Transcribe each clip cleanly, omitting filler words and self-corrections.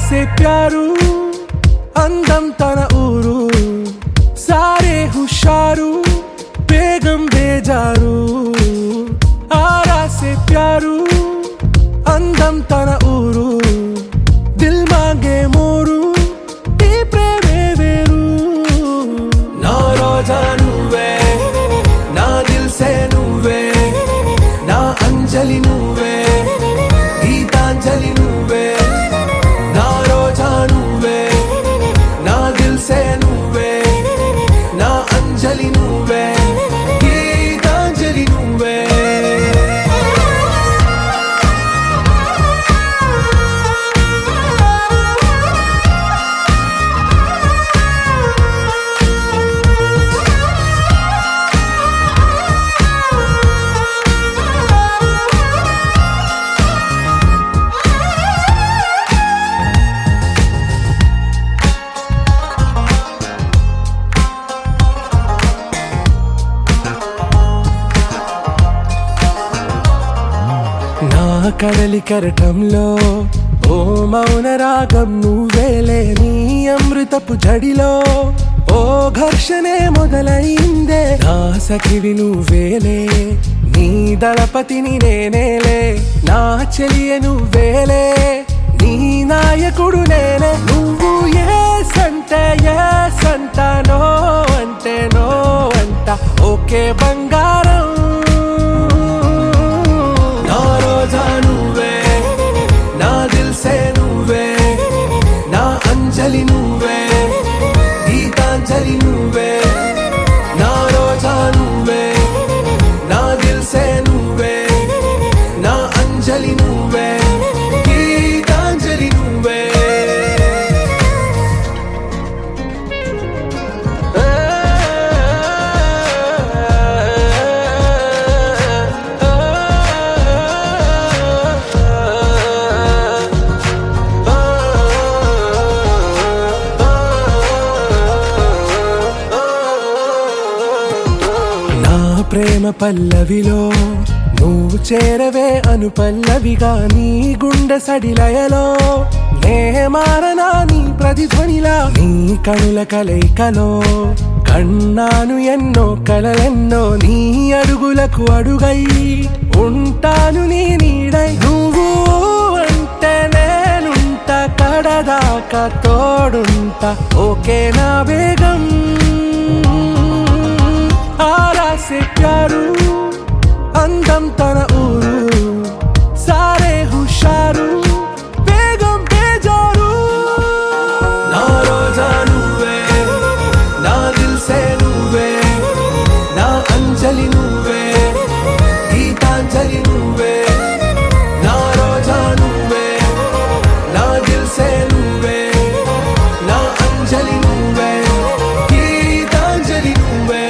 से प्यारू अंदम तन ऊरू सारे हुशारू बेगम बेजारू आरा से प्यारू अंदम तन ऊरू दिल मांगे मोरू ఈ ప్రేమే వేరు నా రోజా నువ్వే నా దిల్ సే నువ్వే నా అంజలి నువ్వే గీతాంజలి నువ్వే నా రోజా నువ్వే నా దిల్ సే నువ్వే నా అంజలి నువ్వే గీతాంజలి నువ్వే కడలి కరటంలో ఓ మౌన రాగం నువ్వేలే నీ అమృతపు జడిలో ఓ ఘర్షణే మొదలైందే నా సఖివి నువ్వేలే నీ దళపతిని నేనేలే నా చెలియ నువ్వేలే నీ నాయకుడు నేనే నువ్వు ఏ సంట నో అంటే నో అంట ఓకే బంగారం నువ్వే నా దిల్ సే నువ్వే నా అంజలి నువ్వే గీతాంజలి నువ్వే నా రోజా నువ్వే నా దిల్ సే నువ్వే నా అంజలి నువ్వే గీతాంజలి నువ్వే ప్రేమ పల్లవిలో నువ్వు చేరవే అను పల్లవిగా నీ గుండె సడిలయలో నే మారనా నీ ప్రతిధ్వనిలా నీ కనుల కలయికలో కన్నాను ఎన్నో కలలెన్నో నీ అడుగులకు అడుగై ఉంటాను నీ నీడై నువ్వు అంటే నేనుంట కడదాకా తోడుంట ఓకే నా బేగం आरा से प्यारू अंदम तन ऊरू सारे हुशारू बेगम बेजारू ना रोजा నువ్వే నా దిల్ సే నువ్వే నా అంజలి నువ్వే గీతాంజలి నువ్వే నా రోజా నువ్వే నా దిల్ సే నువ్వే నా అంజలి నువ్వే గీతాంజలి నువ్వే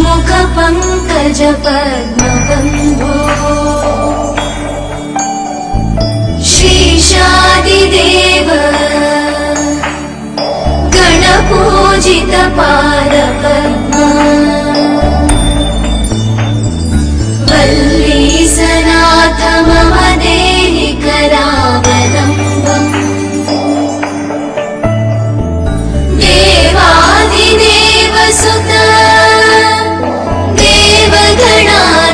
मुख पंकज पद्मबंधो श्रीशादिदेव गणपूजित पादपद्मा वल्लीसनाथ मम देहि करावलम्बम् देवादिदेव सुत देवगणाधिनाथ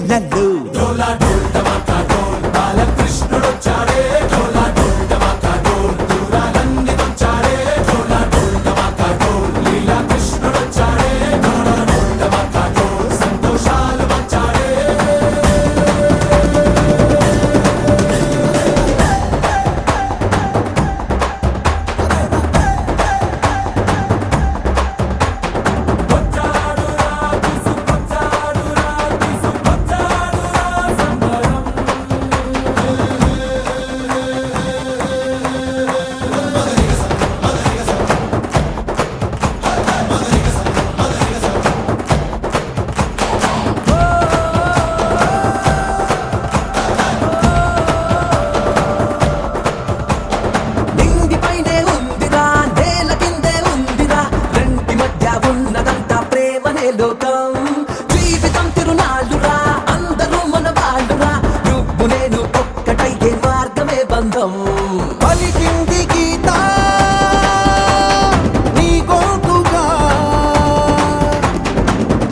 వేళల్లో లోకం జీవితం తిరునాళ్ళురా అందరూ మన వాళ్ళురా నువ్వు నేను ఒక్కటయ్యే మార్గమే బంధం పలికింది గీత నీ గోటుగా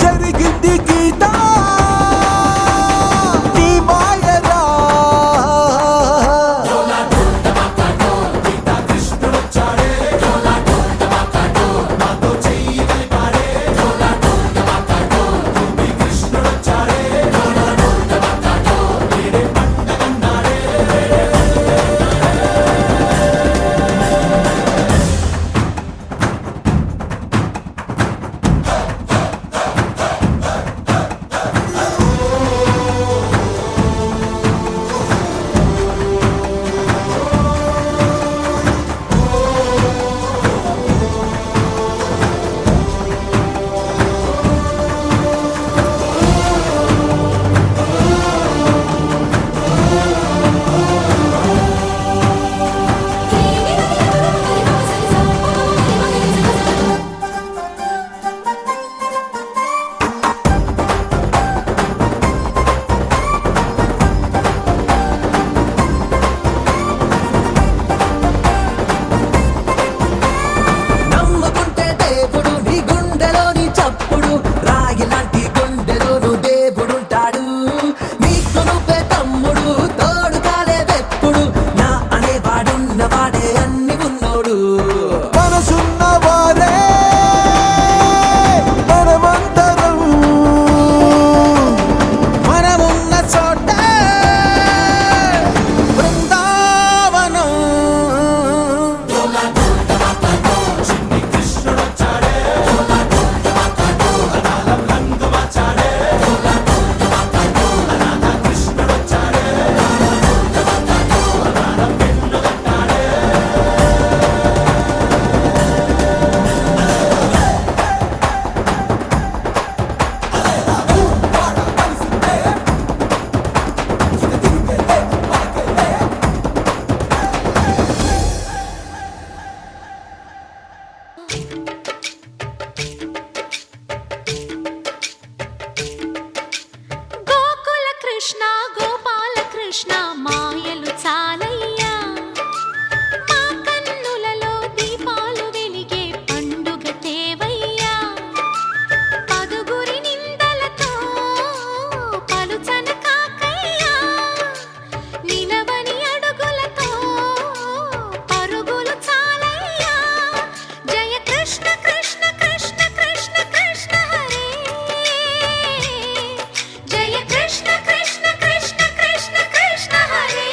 జరిగింది గీత నీ మాయరా కృష్ణ గోపాల కృష్ణ మాయలు చాలయ్యా మా కన్నులలో దీపాలు వెలిగే పండుగ తేవయ్యా పదుగురి నిందలతో పలుచన కాకయ్యా నిలవని అడుగులతో పరుగులు చాలయ్యా జయ కృష్ణ కృష్ణ కృష్ణ కృష్ణ కృష్ణ హరే జయ కృష్ణ కృష్ణ కృష్ణ కృష్ణ కృష్ణ హరే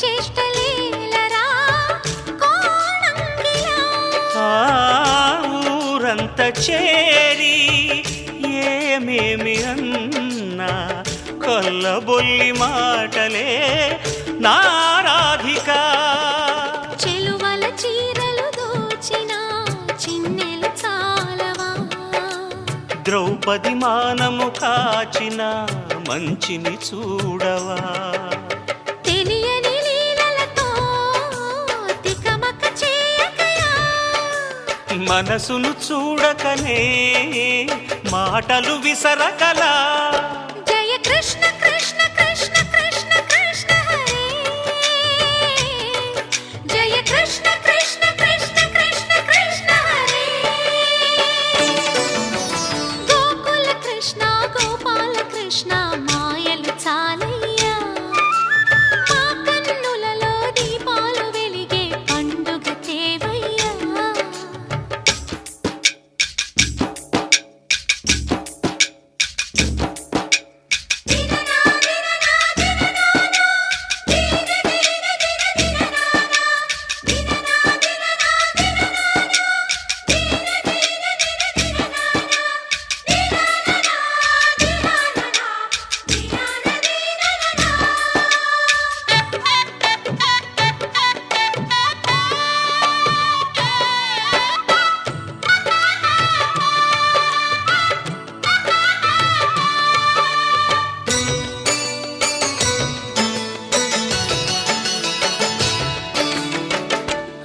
చేష్టలేలరా కోణంగిలా. ఆ ఊరంత చేరి ఏమేమి అన్నా కొల్లబొల్లి మాటలే నారాధిక. చెలువల చీరలు దోచిన చిన్నెలు చాలవా. ద్రౌపది మానము కాచిన మంచిని చూడవా. తెలియని లీలలతో తికమక చేయకయా. మనసును చూడకనే మాటలు విసరకలా. జయ కృష్ణ కృష్ణ కృష్ణ కృష్ణ కృష్ణ హరే. జయ కృష్ణ కృష్ణ కృష్ణ కృష్ణ కృష్ణ హరే. గోకుల కృష్ణ గోపాల కృష్ణ మాయలు చాలయ్యా. మా కన్నులలో దీపాలు వెలిగే పండుగ తేవయ్యా.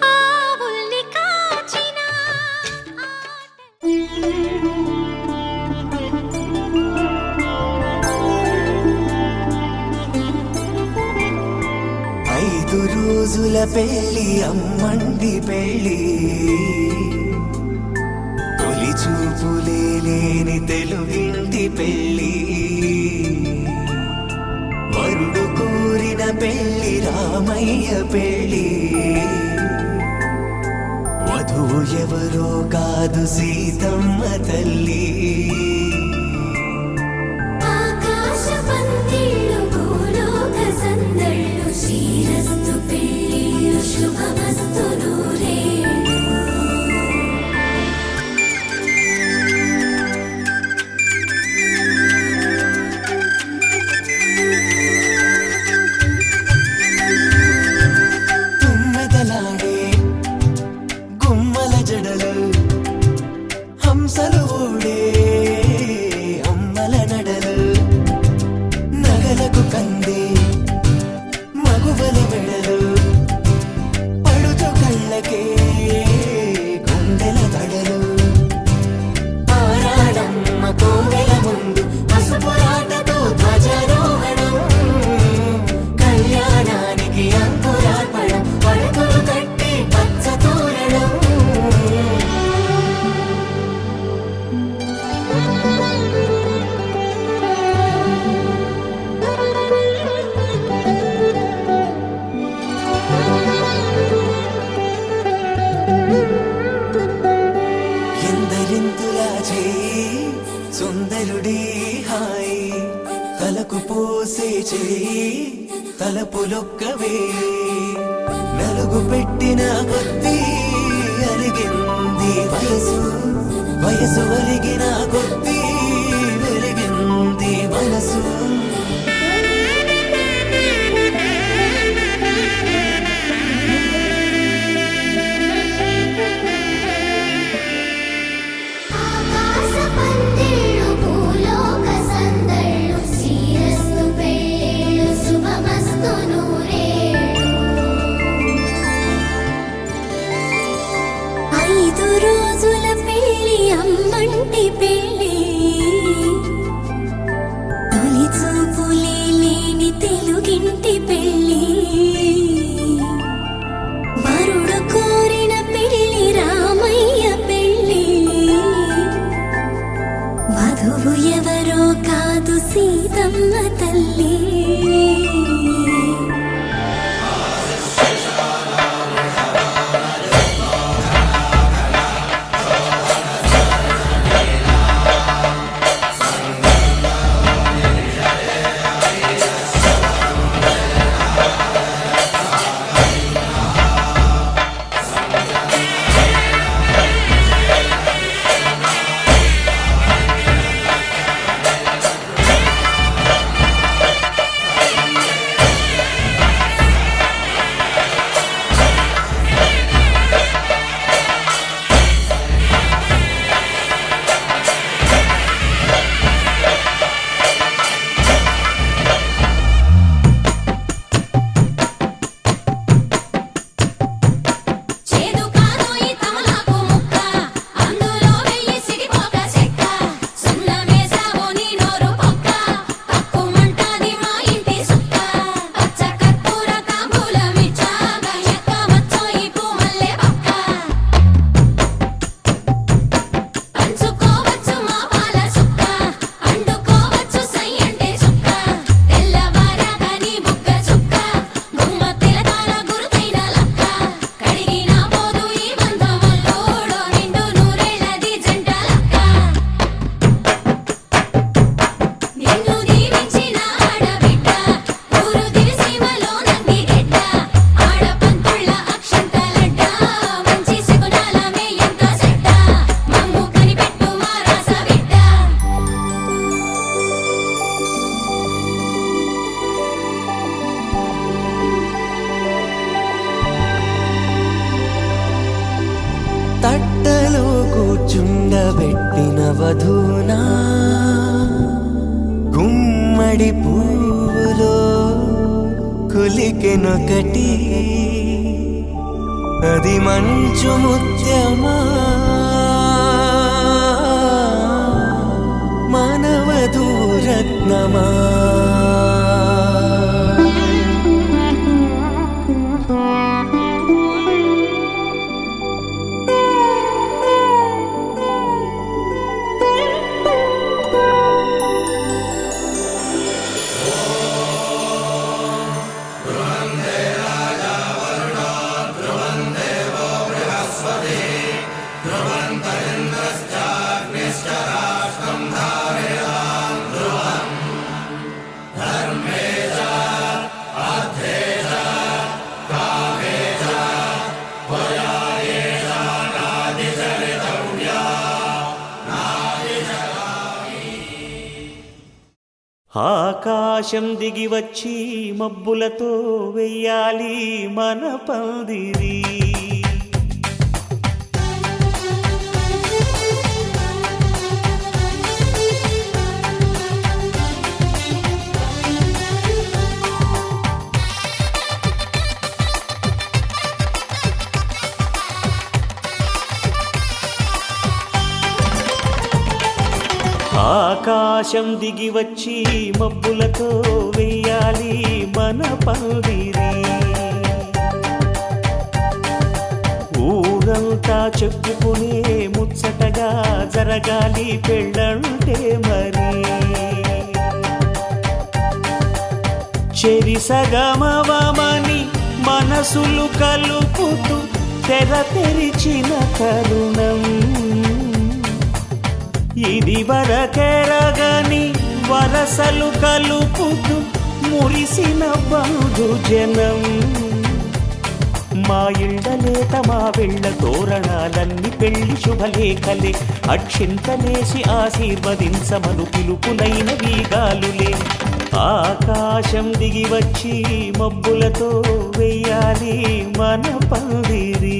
ఆవుల్ని కాచిన ఐదు రోజుల పెళ్లి అమ్మండి పెళ్లి తొలి చూపులే లేని తెలుగింటి పెళ్లి వరుడు కోరిన పెళ్లి రామయ్య పెళ్లి వధువు ఎవరో కాదు సీతమ్మ తల్లి ఆకాశ పందిళ్ళు భూలోక సందళ్ళు శ్రీరస్తు పెళ్ళిళ్ళు శుభమస్తు నూరేళ్ళు. తుమ్మెదలాడే గుమ్మల జడలు హంసలు ఊడే అమ్మల నడలు నగలకు కందే మగువల వెడలు పడుచు కళ్ళకే గుండెల దడలు ఆరాడమ్మ కోవెల ముందు పసుపురాటతో ధ్వజారోహణం కళ్యాణానికి అంకురార్పణం పడకలు కట్టి పచ్చ తోరణం. ఎందరింతులా చేయి సుందరుడి హాయి తలకు పోసే చేయి తలపులొక్కవే నలుగు పెట్టిన కొద్దీ అలిగింది వయసు వయసు ఒలిగిన కొద్దీ వెలిగింది మనసు. ఆకాశ పందిళ్ళు భూలోక సందళ్ళు శ్రీరస్తు పెళ్ళిళ్ళు శుభమస్తు నూరేళ్ళు. ఐదు రోజుల పెళ్లి అమ్మంటి పెళ్లి తొలి చూపులే లేని తెలుగింటి పెళ్లి వరుడు కోరిన పెళ్లి రామయ్య పెళ్లి వధువు ఎవరో కాదు సీతమ్మ తల్లి. తట్టలో కూర్చుండబెట్టిన వధూనా గుమ్మడి పువ్వులో కులికెనొకటి అది మంచు ముత్యమా మానవధూ రత్నమా ఆకాశం దిగి వచ్చి మబ్బులతో వెయ్యాలి మన పందిరి. ఆకాశం దిగి వచ్చి మబ్బులతో వెయ్యాలి మన పందిరి. ఊరంతా చెప్పుకునే ముచ్చటగా జరగాలి పెళ్ళంటే మరి. చెరిసగమవమని మనసులు కలుపుతూ తెర తెరిచిన తరుణం ఇది వరకెరగని వరసలు కలుపుతూ మురిసిన బంధుజనం. మా ఇళ్ళలేత మా వెళ్ళ తోరణాలన్నీ పెళ్లి శుభలేఖలే అక్షింతలేసి ఆశీర్వదించమను పిలుపులైన వీగాలులే. ఆకాశం దిగి వచ్చి మబ్బులతో వెయ్యాలి మన పందిరి.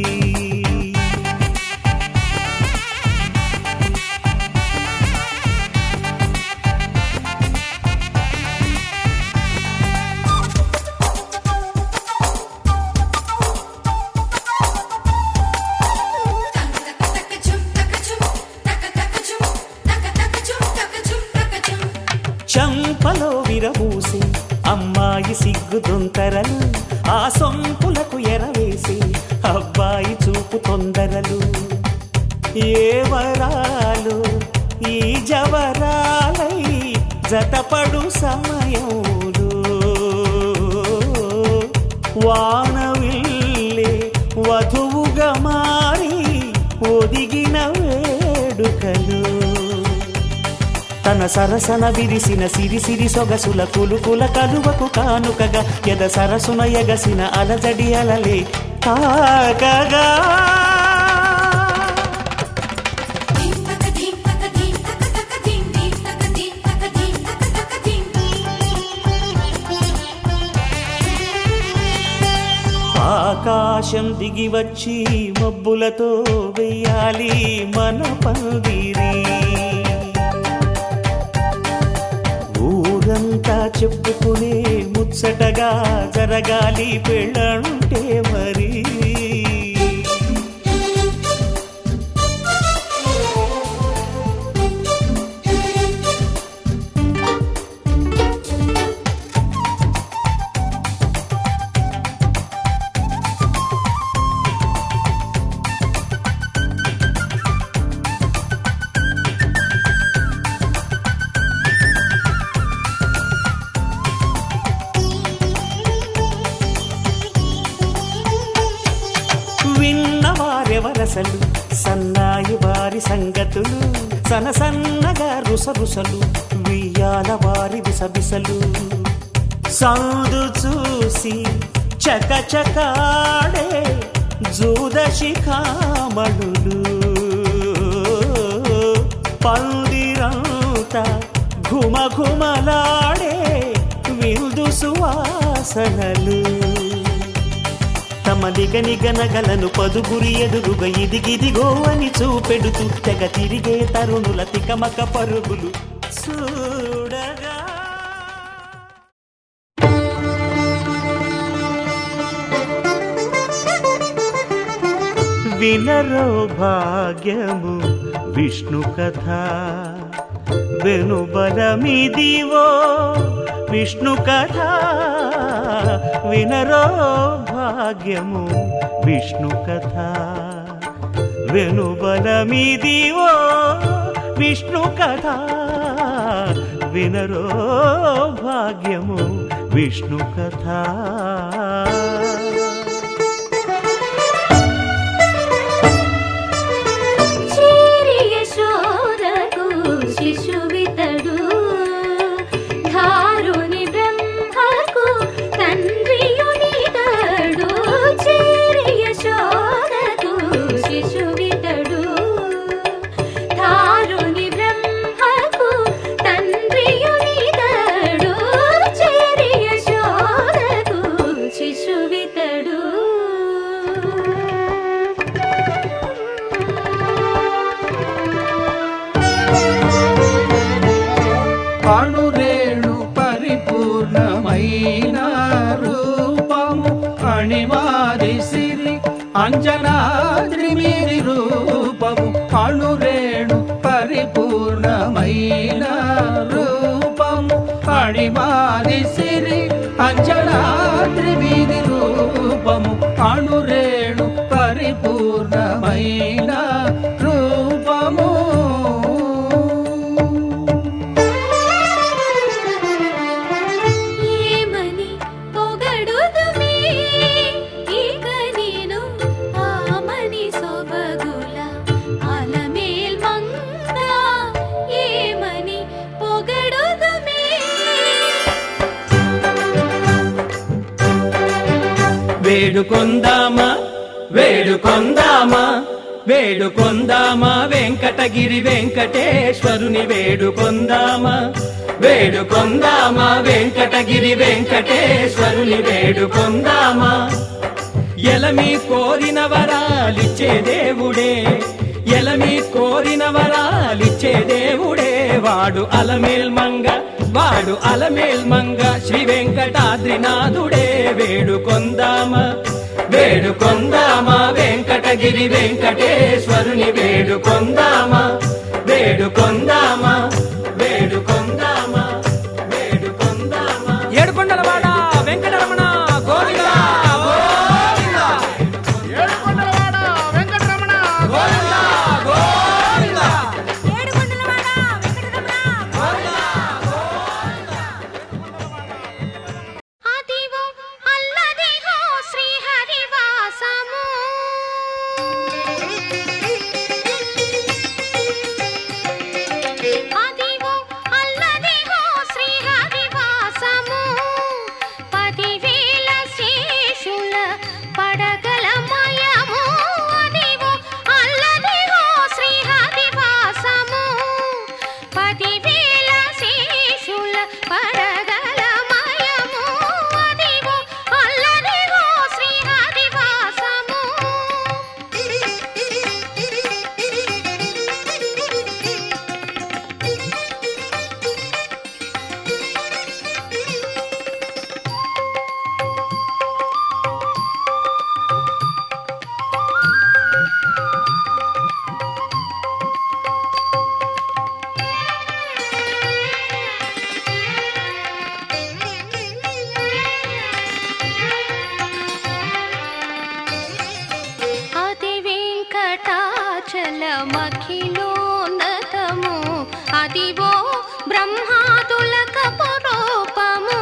చంపలో విరబూసి అమ్మాయి సిగ్గుదొంతరలు ఆ సొంపులకు ఎరవేసి అబ్బాయి చూపు తొందరలు. ఏ వరాలు ఈ జవరాలై జతపడు సమయంలో వానవిల్లే వధువుగా మారి ఒదిగిన వేడుకలు. తన సరసన విరిసిన సిరిసిరి సొగసుల కులుకుల కలువకు కానుకగా ఎద సరసున ఎగసిన అలజడి అలలే తాకగా. ఆకాశం దిగి వచ్చి మబ్బులతో వెయ్యాలి మన పందిరి. ఊరంతా చెప్పుకునే ముచ్చటగా జరగాలి పెళ్ళంటే మరి. విన్నవారెవరసలు సన్నాయి వారి సంగతులు సనసన్నగా రుసరుసలు వియ్యాల వారి విసబిసలు. సౌదు చూసి చకచకాడే జూదశిఖామణులు పందిరంతా ఘుమఘుమలాడే విందు సువాసనలు. తమ కమలిగ నిగనగలను పదుగురి ఎదురుగా ఇదిగిదిగో అని చూపెడుతూ తెగ తిరిగే తరుణుల తికమక పరుగులు చూడగా వినరో భాగ్యము విష్ణు కథ వెనుబలమిదివో విష్ణు కథ వినరో భాగ్యము విష్ణు కథ వెనుబలమిదివో విష్ణు కథ వినరో భాగ్యము విష్ణు కథ శిశువితడు ధారుని బ్రహ్మకు తండ్రియునితడు చేరి యశోదకు శిశువితడు ధారుని బ్రహ్మకు తండ్రియునితడు చేరి యశోదకు శిశువితడు అణురేణు పరిపూర్ణమైన రూపము అణివారి సిరి అంజనాద్రి మీది రూపము అణురేణు పరిపూర్ణమైన రూపము అణివారి సిరి అంజనాద్రి మీది రూపము అణురేణు పరిపూర్ణమైన రూపము వేడుకొందామా వేడుకొందామా వేడుకొందామా వెంకటగిరి వెంకటేశ్వరుని వేడుకొందామా వేడుకొందామా వెంకటగిరి వెంకటేశ్వరుని వేడుకొందామా ఎలమి కోరిన వరాలిచ్చే దేవుడే ఎలమి కోరిన వరాలిచ్చే దేవుడే వాడు అలమేల్మంగ వాడు అలమేల్మంగ శ్రీ వెంకటాద్రినాథుడే వేడుకొందామా వేడుకొందామా వెంకటగిరి వెంకటేశ్వరుని వేడుకొందామా వేడుకొందామా వేడుకొందామా వేడుకొందామా ఏడుకొండలవాడ వెంకటరమణ గోవిందా గోవిందా ఏడుకొండలవాడ వెంకటరమణ గోవిందా గోవిందా ఏడుకొండలవాడ వెంకటరమణ గోవిందా అదివో అల్లదిగో శ్రీహరివాసము అదివో అల్లదిగో శ్రీహరివాసము 10,000 శేషుల పడగలమయము అదివో అల్లదిగో శ్రీహరివాసము 10,000 శేషుల పడగలమయము అదివో అల్లదిగో శ్రీహరివాసము అతి వెంకటాచలమఖిలోన్నతము అదివో బ్రహ్మాదులకపురూపము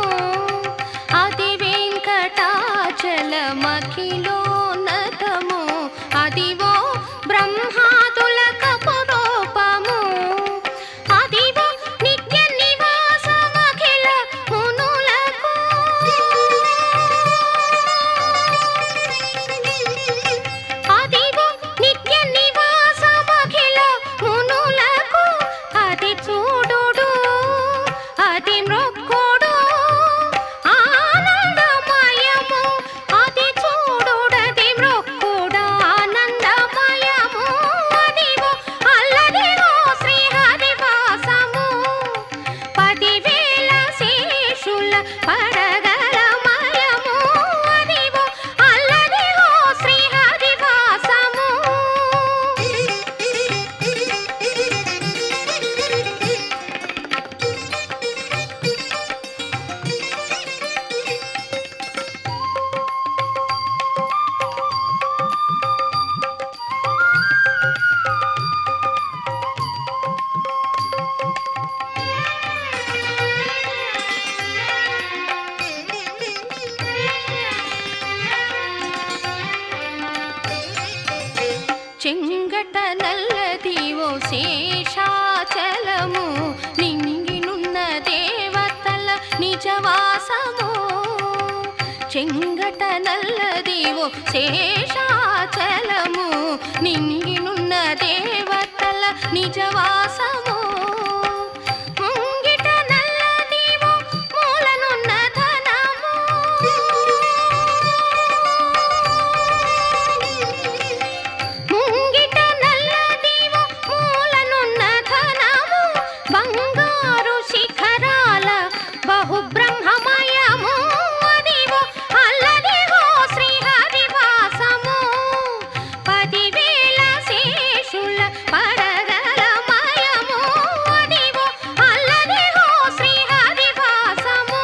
అతి వెంకటాచలమఖిలోన్నతము అదివో బ్రహ్మాదులకపురూపము అదివో నిత్య నివాసమఖిల మునులకు అదివో నిత్య నివాసమఖిల మునులకు అది చూడు చెంగట నల్లదివో శేషాచలము నింగినున్న దేవతల నిజవాసము చెంగట నల్లదివో శేషాచలము నింగినున్న దేవతల నిజవాసము ముంగిట నల్లదివో మూలనున్న ధనము ముంగిట నల్లదివో మూలనున్న ధనము బంగారు శిఖరాల బహుబ్రహ్మమయము అదివో అల్లదివో శ్రీహరివాసము 10,000 శేషుల పడగలమయము అదివో అల్లదివో శ్రీహరివాసము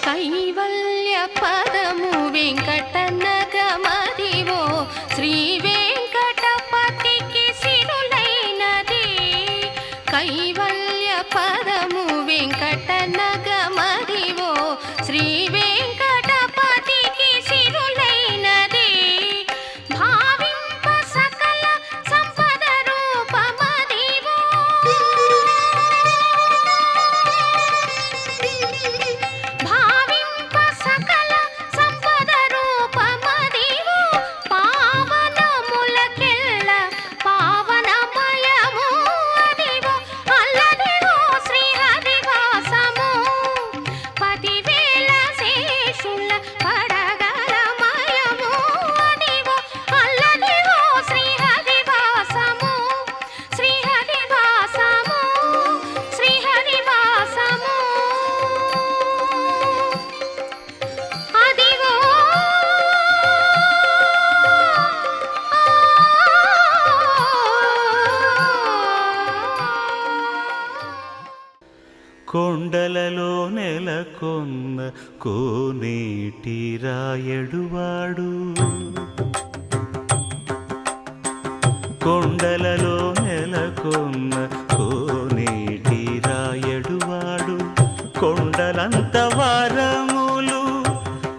కైవల్య పదము వెంకటనగమదివో శ్రీ వెంకటపతికి సిరులైనది కైవల్య పదము వెంకటనగమదివో శ్రీ వెంకటపతికి సిరులైనది భావింప సకల సంపద రూపమదివో భావింప సకల సంపద రూపమదివో పావనములకెల్ల పావనమయము అదివో అల్లదివో శ్రీహరివాసము 10,000 శేషుల పడగలమయము అదివో అల్లదివో శ్రీహరివాసము శ్రీహరివాసము శ్రీహరివాసము అదివో కొండలలో నెలకొన్న కోనేటి రాయడువాడు కొండలలో నెలకొన్న కోనేటి రాయడువాడు కొండలంత వారములు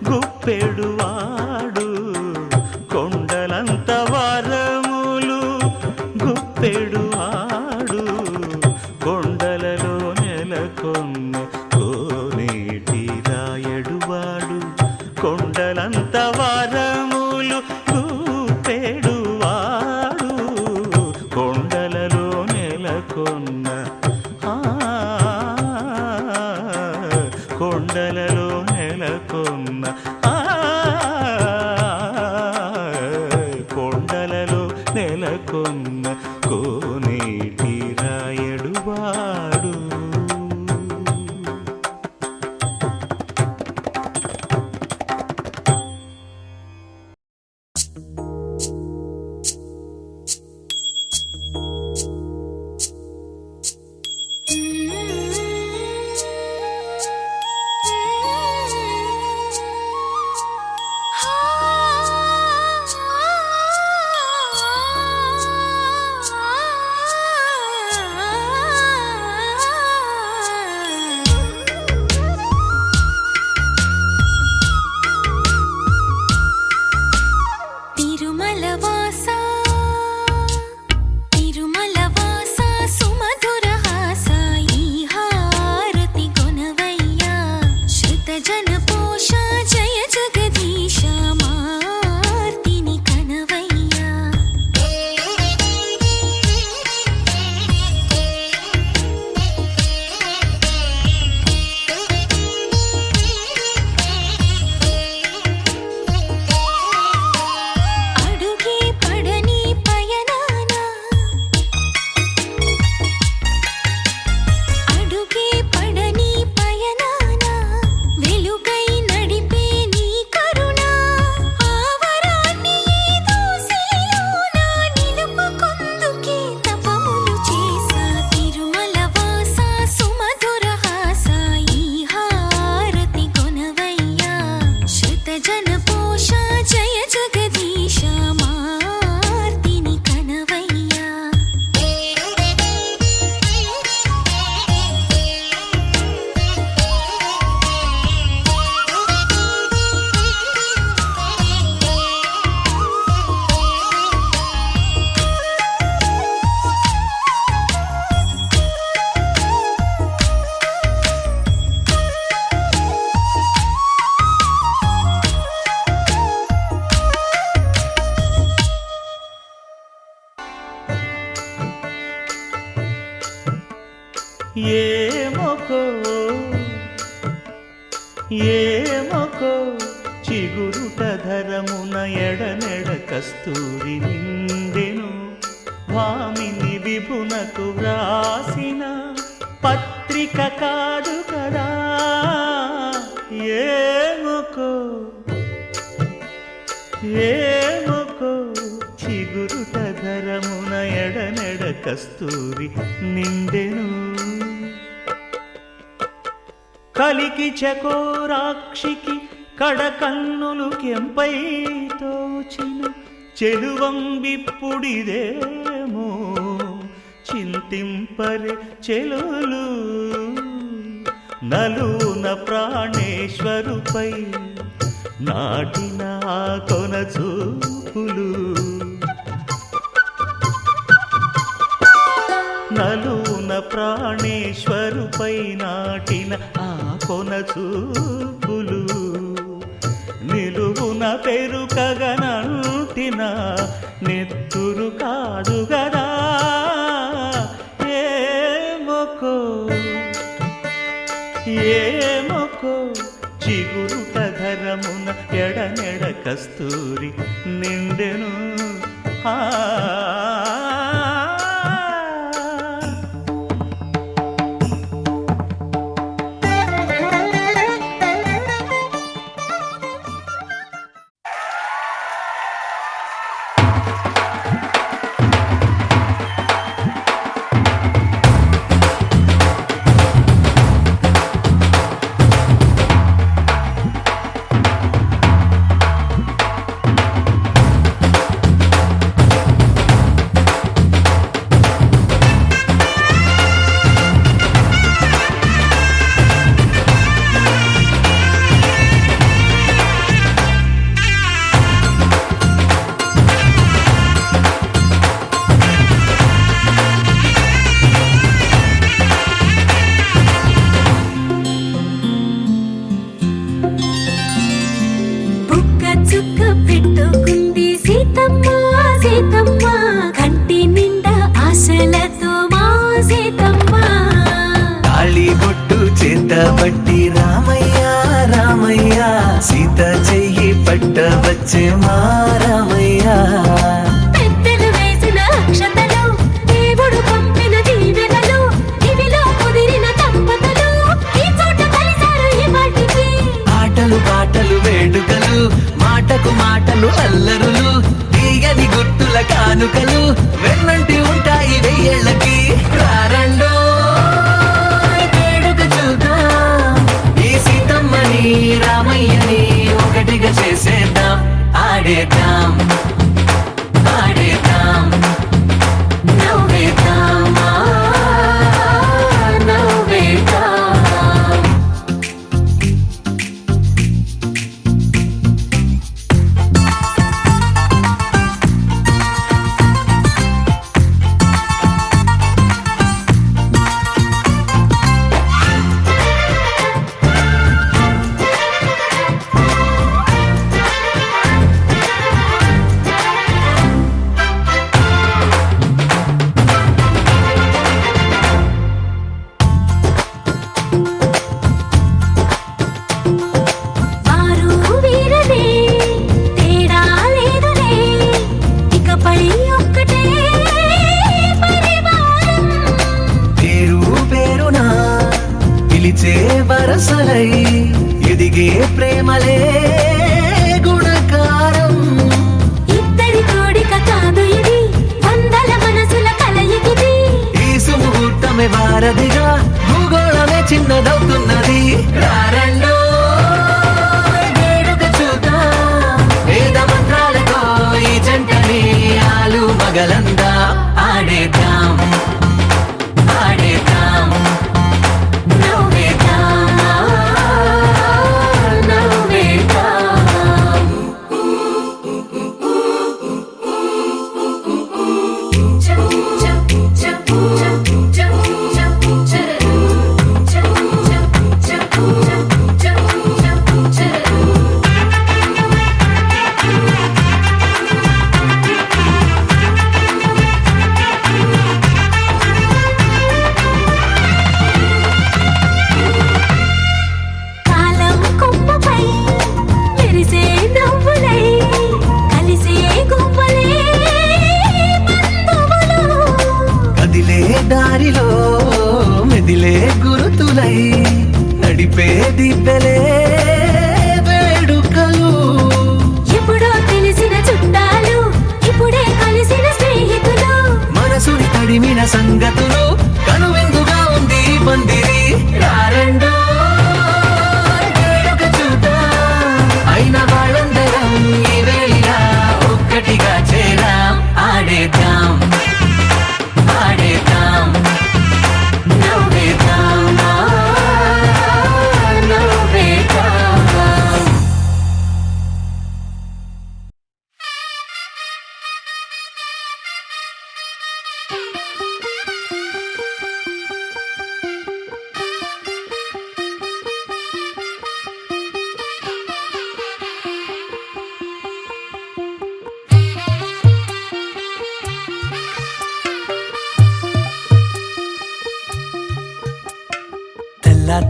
గుప్పెడువాడు కొండలంత వారములు గుప్పెడువాడు కొండలలో నెలకొన్న కోనేటి రాయడువాడు కొండలంత వారములు గుప్పెడువాడు కొండలలో నెలకొన్న కొండలలో నెలకొన్న కొండలలో నెలకొన్న కోనేటి రాయడువాడు తిరు ఏమొకో ఏమొకో చిగురుట ధరమున ఎడనెడ కస్తూరి నిండెను భామిని విభునకు వ్రాసిన పత్రిక కాదు కదా ఏమొకో ఏమొకో చిగురుట ధరమున ఎడనెడ కస్తూరి నిండెను కలికి చకోరాక్షికి కడకన్నులు కెంపై తోచిన చెలువంబిప్పుడిదేమో చింతింపరే చెలులు నలున ప్రాణేశ్వరుపై నాటిన ఆ కొన చూపులు నలున ప్రాణేశ్వరుపై నాటిన ఆ కొన చూపులు నిలువున పెరుకగనంటిన నెత్తురు కాదు గదా ఏమొకో ఏమొకో చిగురుట ధరమున ఎడనెడ కస్తూరి నిండెను బట్టి రామయ్య రామయ్య సీత చెయ్యి పట్టవచ్చే మా రామయ్య పెద్దలు వేసిన అక్షతలు దేవుడు పంపిన దీవెనలు ఇవిలో కుదిరిన దంపతులు ఈ చోట కలిసారు ఈ వాటికి ఆటలు పాటలు వేడుకలు మాటకు మాటలు అల్లరులు తీయని గుర్తుల కానుకలు వెన్నంటి ఉంటాయి వెయ్యేళ్ళకి రారండో రామయ్యని ఒకటిగా చేసేద్దాం ఆడేద్దాం ఆడేద్దాం నవ్వేద్దాం నవ్వేద్దాం వరసలై ఎదిగే ప్రేమలే గుణకారం ఇద్దరి కోడిక కాదు ఇది వందల మనసుల కలయికిది ఈ సుముహూర్తమే వారధిగా భూగోళమే చిన్నదవుతున్నది రారండో వేడుక చూద్దాం వేద మంత్రాలతో ఈ జంటని ఆలు మగలందా ఆడేద్దాం ఆడేద్దాం సంగతులు కనువిందుగా ఉంది ఈ పందిరి రారండో వేడుక చూద్దాం అయిన వాళ్ళందరం ఈ వేళ ఒక్కటిగా చేరాం ఆడేద్దాం ఆడేద్దాం నవ్వేద్దాం నవ్వేద్దాం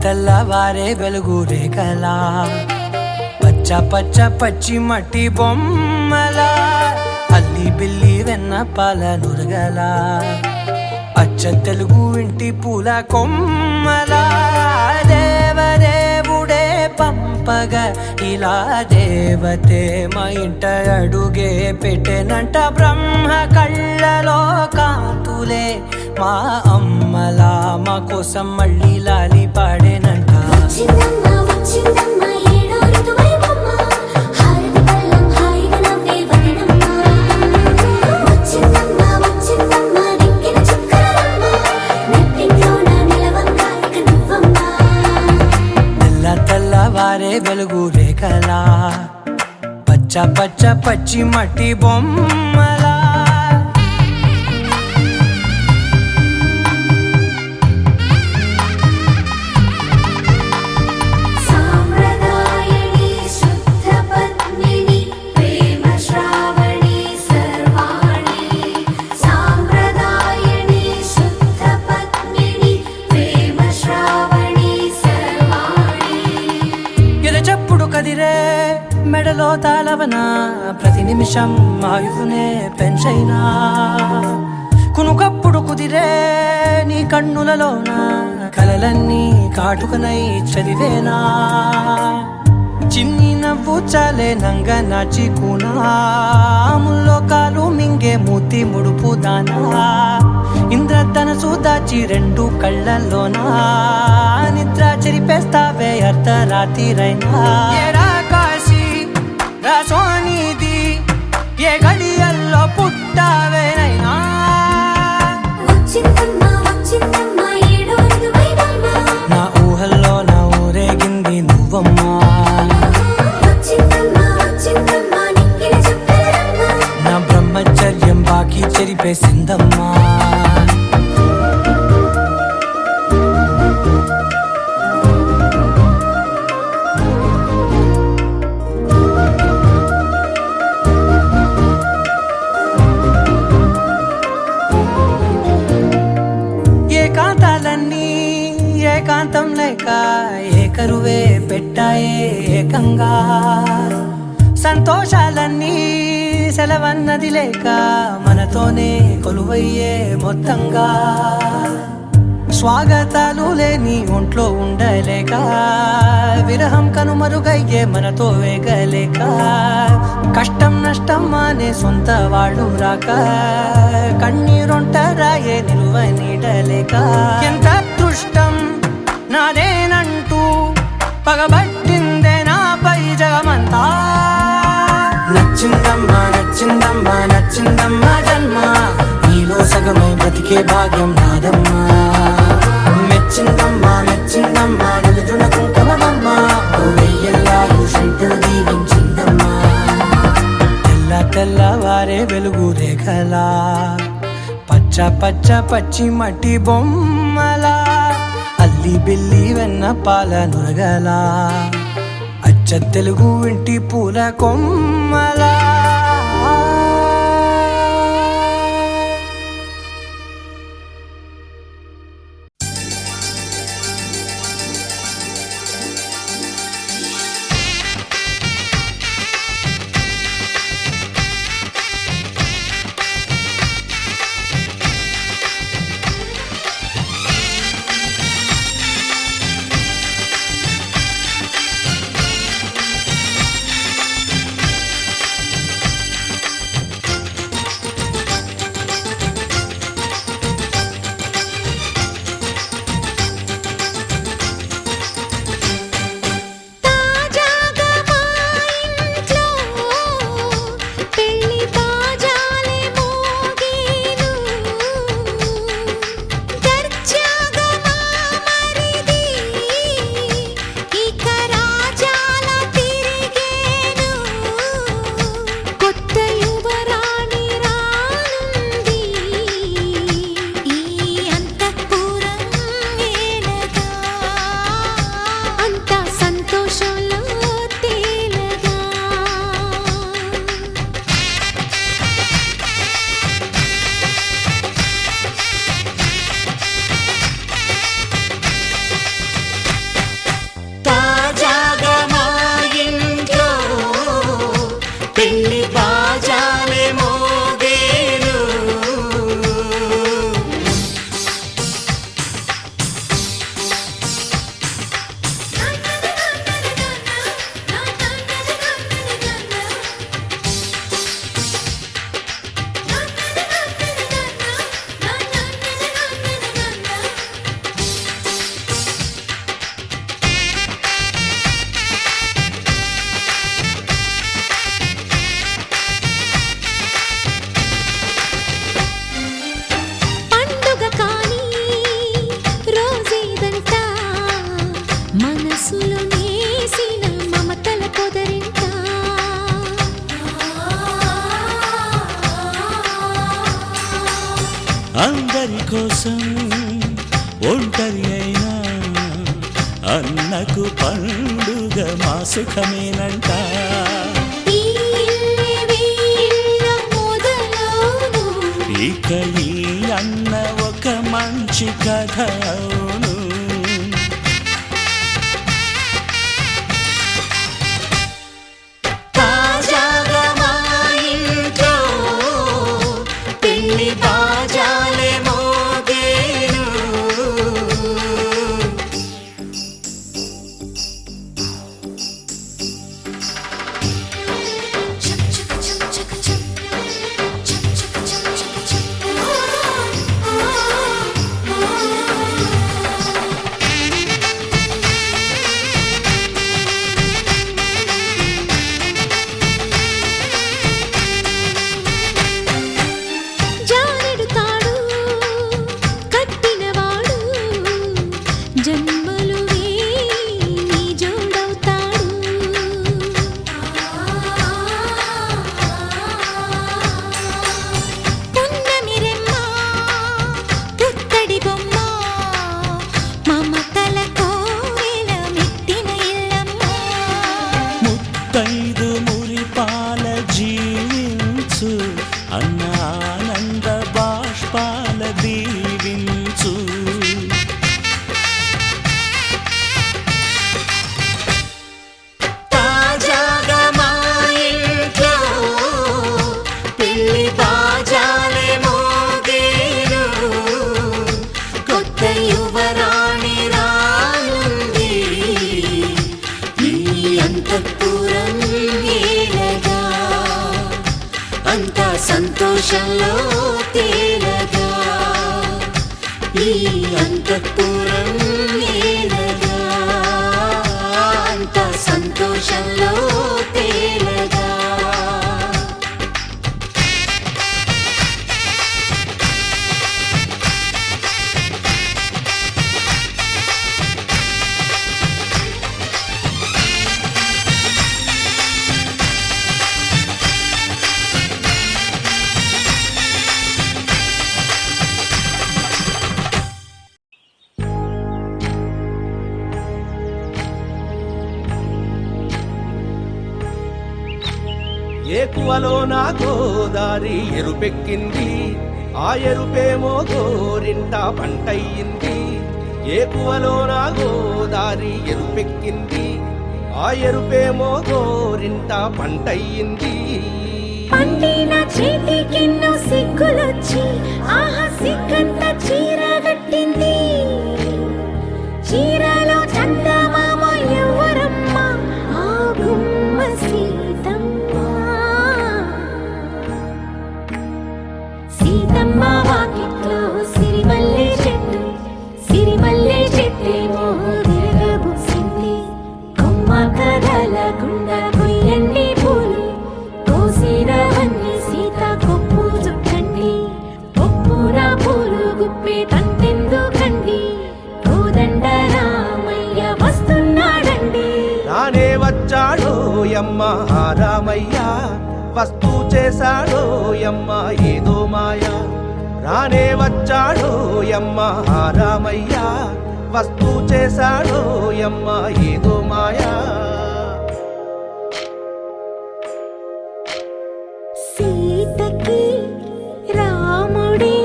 తెల్లవారే వెలుగు రేఖలా పచ్చ పచ్చ పచ్చి మట్టి బొమ్మలా అల్లి బిల్లి వెన్న పాల నురగలా అచ్చ తెలుగు ఇంటి పూల కొమ్మలా దేవదేవుడే పంపగా ఇలా దేవతే మా ఇంట అడుగే పెట్టెనంట బ్రహ్మ కళ్ళలో కాంతులే మా అమ్మలా మా కోసం మళ్ళీ లాలి పాడేనంట వచ్చిందమ్మ వచ్చిందమ్మ ఏడో ఋతువైవమ్మ హారతి పళ్ళం హాయిగా నవ్వే వదనమ్మ వచ్చిందమ్మ వచ్చిందమ్మ నెక్కిన చుక్కలమ్మ నెట్టింట్లోన నిలవంగా ఇక నువ్వమ్మ తెల్లవారే వెలుగు రేఖలా పచ్చ పచ్చ పచ్చి మట్టి బొమ్మలా సాంప్రదాయని శుద్ధ పద్మిని ప్రేమ శ్రావణి సర్వాణి సాంప్రదాయని శుద్ధ పద్మిని ప్రేమ శ్రావణి సర్వాణి ఎరచప్పుడు కదిరే మెడలో తాళవన ప్రతి నిమిషం ఆయువునే పెంచైనా కునుకప్పుడు కుదిరే నీ కన్నులలోన కలలన్నీ కాటుకనై చదివేనా చిన్ని నవ్వు చాలే నంగ నాచి ముల్లోకాలు మింగే మూతి ముడుపు దానా ఇంద్రధనసు దాచి రెండు కళ్ళల్లోనా నిద్ర చెరిపేస్తావే అర్ధరాత్రిరైనా ఏడా కాశీ రాసోనిది ఏ గడియల్లో పుట్టావేనైనా వచ్చిందమ్మ వచ్చిందమ్మ ఏడో ఋతువైవమ్మ నా ఊహల్లో నా ఊరేగింది నువ్వమ్మా వచ్చిందమ్మ వచ్చిందమ్మ నెక్కిన చుక్కలమ్మ నా బ్రహ్మచర్యం బాకీ చెరిపేసిందమ్మా ఏకాంతాలన్నీ ఏకాంతం లేక ఏకరువే పెట్టాయే ఏకంగా సంతోషాలన్నీ సెలవన్నది లేక మనతోనే కొలువయ్యే మొత్తంగా స్వాగతాలు లేని ఒంట్లో ఉండలేక విరహం కనుమరుగయ్యే మనతో వేగలేక కష్టం నష్టం అనే సొంత వాళ్ళు రాక కన్నీరొంటరాయే నిలువ నీడలేక ఎంత అదృష్టం నాదేనంటూ పగబట్టిందే నాపై జగమంతా నచ్చిందమ్మా నచ్చిందమ్మా నచ్చిందమ్మా జన్మ నీలో సగమై బ్రతికే భాగ్యం నాదమ్మా మెచ్చిందమ్మా మెచ్చిందమ్మా నిలుచున కుంకుమమ్మా వెయ్యల్లాలు శంకరు దీవించిందమ్మా తెల్లవారే వెలుగు రేఖలా పచ్చ పచ్చ పచ్చి మట్టి బొమ్మలా అల్లి బిల్లి వెన్న పాల నురగలా అచ్చ తెలుగు ఇంటి పూల కొమ్మలా బాజాలే మోగేను పండుగ కాని రోజేదంట మనసులో నేసిన మమతల పొదరింట అందరి కోసం ఒంటరి అయినా అన్నకు పండుగ మా సుఖమేనంట ఈ ఇల్లే వీళ్ళ మొదలవును ఇక ఈ అన్న ఒక మంచి కథ అవును తాజాగా మా ఇంట్లో పెళ్లి బాజాలే మోగేను జానెడు తాడు కట్టినవాడు జన్మలు వేయి జోడవుతాడు పున్నమిరెమ్మ పుత్తడి బొమ్మ మమతల కోవెల మెట్టిన ఇల్లమ్మ ముత్తైదు మురిపాల జీవించు అన్న ఆనంద బాష్పాల దీవించు తాజాగా మా ఇంట్లో పెళ్లి బాజాలే మోగేను కొత్త యువరాణి రానుంది ఈ అంతఃపురం ఏలగా అంతా సంతోషంలో తేలగా ఈ అంతఃపురం ఏలగా అంతా సంతోషంలో తేలగా ఏకువలో నా గోదారి ఎరుపెక్కింది ఆ ఎరుపేమో గోరింట పంటయ్యింది ఏకువలో నా గోదారి ఎరుపెక్కింది ఆ ఎరుపేమో గోరింట పంటయ్యింది పండిన చేతికెన్నో సిగ్గులొచ్చి ఆహా సిగ్గంత చీర కట్టింది చీరలో చందమామ ఎవరమ్మ ఆ గుమ్మ సీతమ్మ సీతమ్మ వాకిట్లో సిరిమల్లె చెట్టేమో విరగబూసింది కొమ్మ కదలకుండా కొయ్యండి పూలు కోసిరవన్నీ సీత కొప్పు చుట్టండి ఒప్పున పూలు గుప్పే తంతెందుకండి కోదండ రామయ్య వస్తున్నాడండి రానే వచ్చాడో యమ్మ ఆ రామయ్య వస్తూ చేశాడో యమ్మ ఏదో మాయా రానే వచ్చాడో యమ్మ ఆ రామయ్య వస్తూ చేశాడో యమ్మ ఏదో మాయా సీతకి రాముడే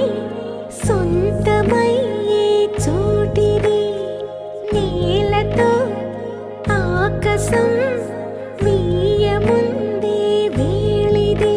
సొంతమయ్యే చోటిది నేలతో ఆకాశం వీయముందే వేళిది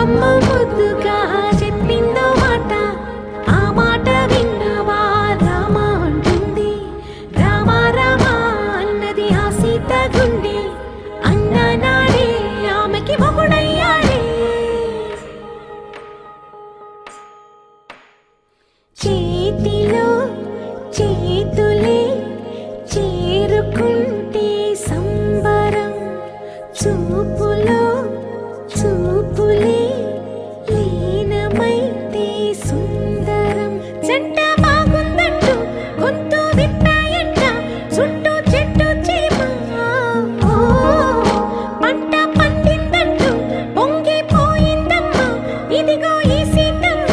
అమ్మ ముద్దుగా చెప్పిందో మాట, ఆ మాట విన్నవా రామ అంటుంది. రామ రామ అన్నది ఆ సీత గుండె, అన్న నాడే ఆమెకి మొగుడయ్యాడే. చేతిలో చేతులే చేరుకుంటే సంబరం, చూపులో చూపులే లీనమైతే సుందరం. జంట బాగుందంటూ గొంతు విప్పాయంట, చుట్టూ చెట్టు చీమ. పంట పండిందంటూ పొంగిపోయిందమ్మా, ఇదిగో ఈ సీతమ్మ.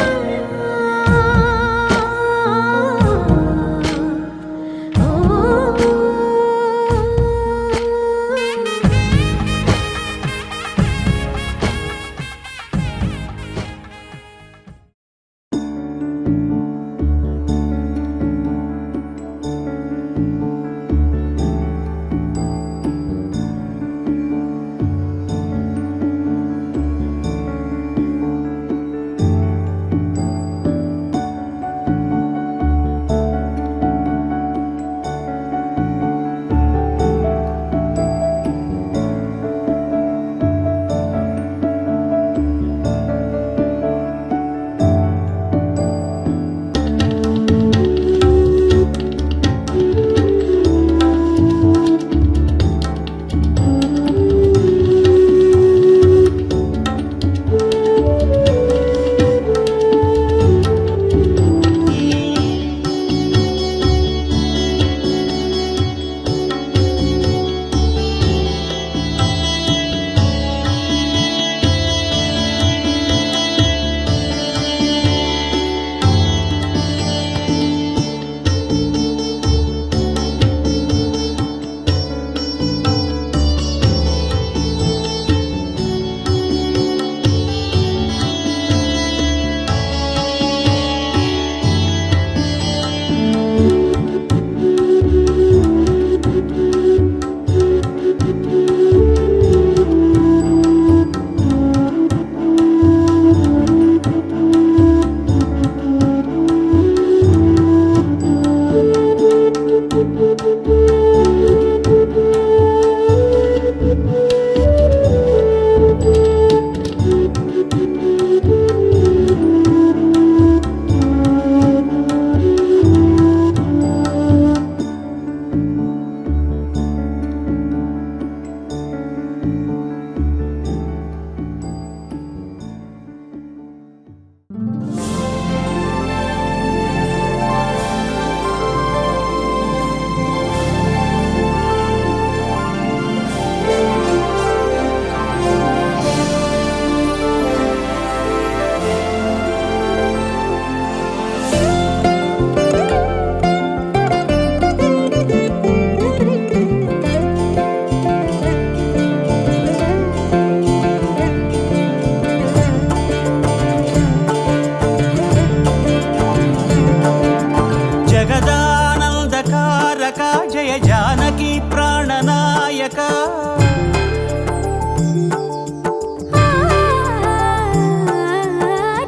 జయ జానకి ప్రాణనాయక.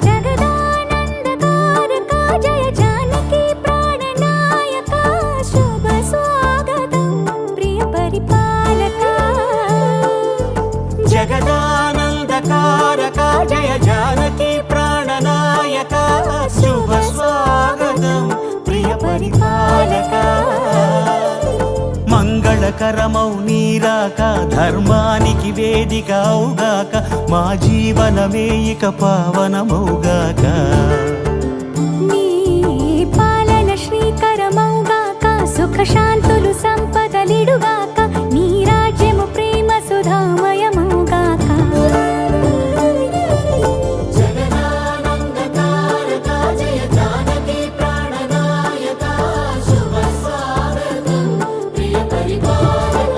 జగదానందకారక జయ జానకి ప్రాణనాయక, శుభ స్వాగతం ప్రియ పరిపాలక. జగదానందకారక జయ జానకి ప్రాణనాయక, శుభ స్వాగతం ప్రియ పరిపాలక. మంగళకరమౌ నీరాక, ధర్మానికి వేదిక అవుగాక, మా జీవనమే ఇక పావనమౌగాక. నీ పాలన శ్రీకరమౌగాక, సుఖ శాంతులు సంపదలిడుగాక, నీ రాజ్యము ప్రేమ సుధామయమౌగాక. జగదానందకారక జయ జానకి ప్రాణనాయక, శుభ స్వాగతం ప్రియ పరిపాలక.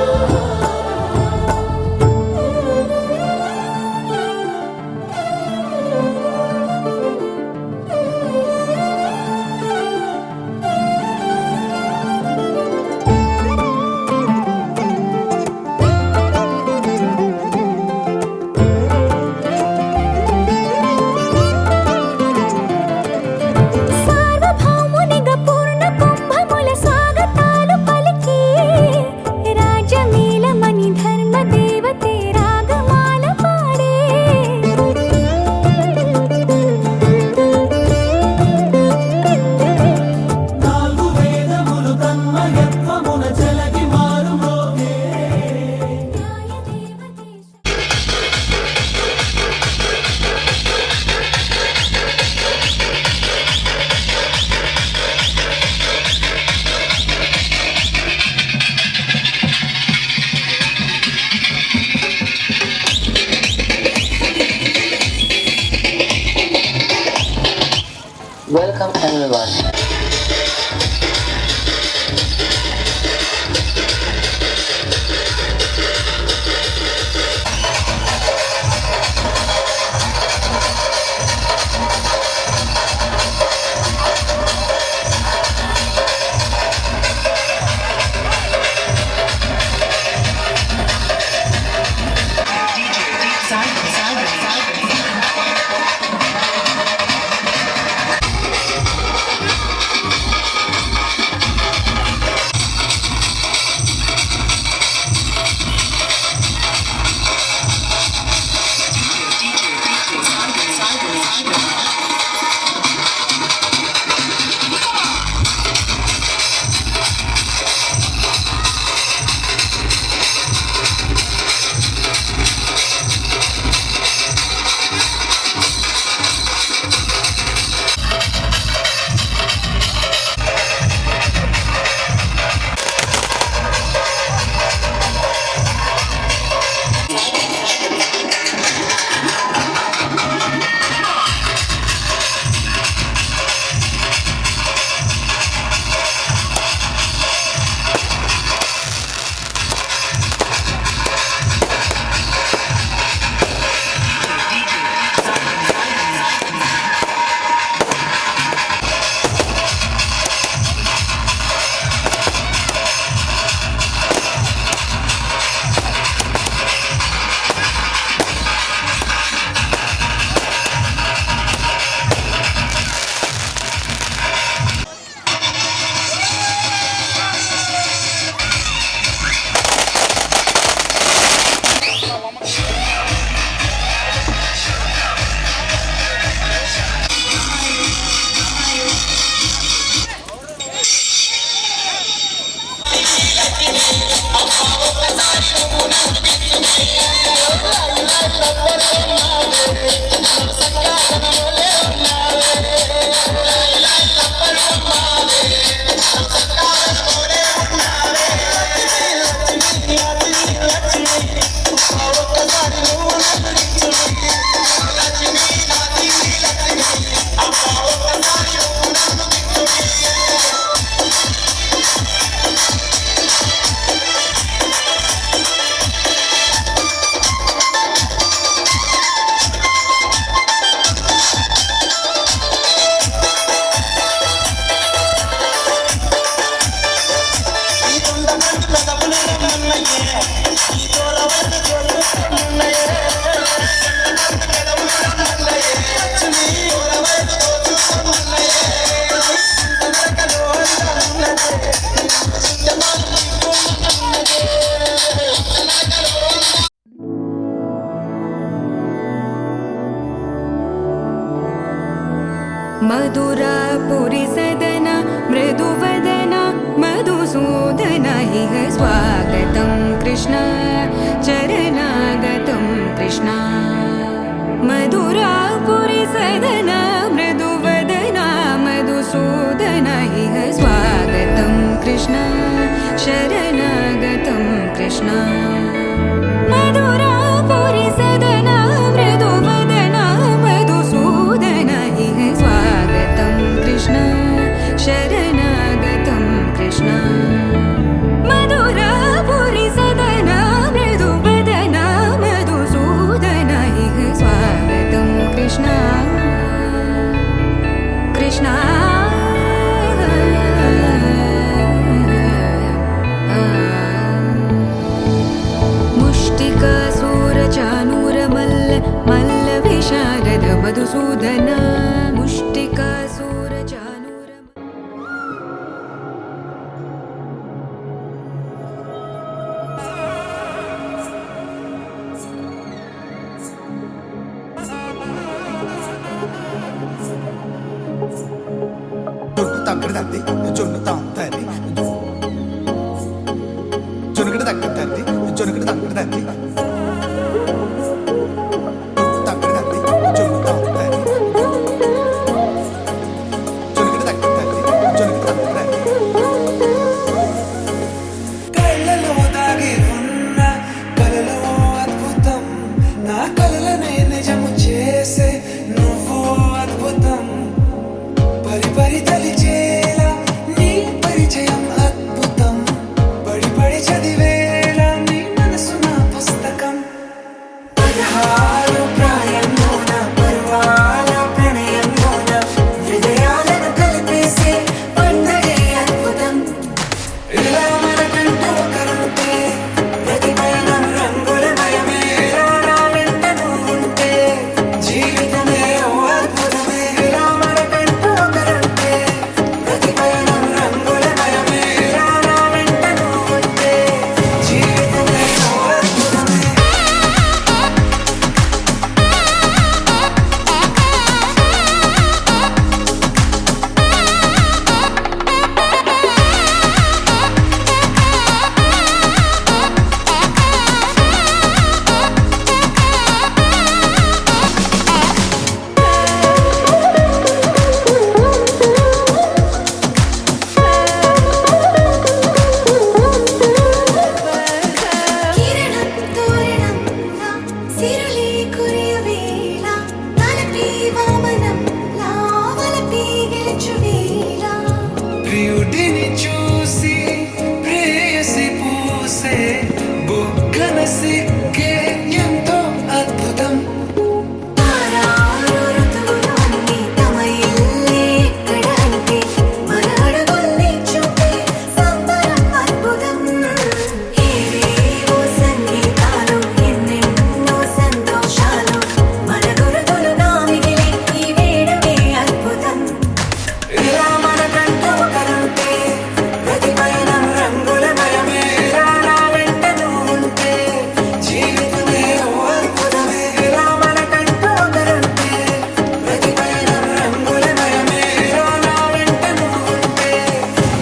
Welcome everyone. मधुरापुरी सदन मृदुवदन मधुसूदन इह स्वागतं कृष्ण चरणागतं कृष्ण मधुरापुरी सदन मृदुवदन मधुसूदन इह स्वागतं कृष्ण शरणागतं कृष्ण मधुरापुरी सदन मृदुवदन मधुसूदन इह स्वागतं कृष्ण शरणागतं कृष्ण मधुरापुरी सदन मृदुवदन मधुसूदन इह स्वागतं कृष्ण कृष्ण मुष्टिकासूरचानूरमल्ल मल्लविशारद मधुसूदन मुष्टिकासूरचानूर తగ్గడదండి జొన్ను తాంతది జొన్నగడ తగ్గదండి జొన్నగడ తగ్గదండి తగ్గడదండి జొన్ను తాంతది జొన్నగడ తగ్గదండి జొన్నగడ తగ్గదండి కళ్ళలో దాగి ఉన్న కలలో అద్భుతం నా కలలనే నిజము చేసే నువ్వు అద్భుతం వామనం లావల పీగెచ్చు వీరా ప్రియుడిని చూసి ప్రేయసి పూసే బుగ్గన సిగ్గే ఎంతో అద్భుతం ఆరారు ఋతువులు అన్నీ తమ ఇల్లే ఎక్కడ అంటే మన అడుగుల్ని చూపే సంబరం అద్భుతం ఏవేవో సంగీతాలు ఎన్నెన్నో సంతోషాలు మన గురుతులుగా మిగిలే ఈ వేడుకే అద్భుతం ఇలా మనకంటూ ఒకరుంటే ప్రతి పయనం రంగులమయమే ఇలా నా వెంట నువ్వుంటే జీవితమే ఓ అద్భుతమే ఇలా మనకంటూ ఒకరుంటే ప్రతి పయనం రంగులమయమే ఇలా నా వెంట నువ్వుంటే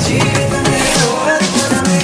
జీవితమే ఓ అద్భుతమే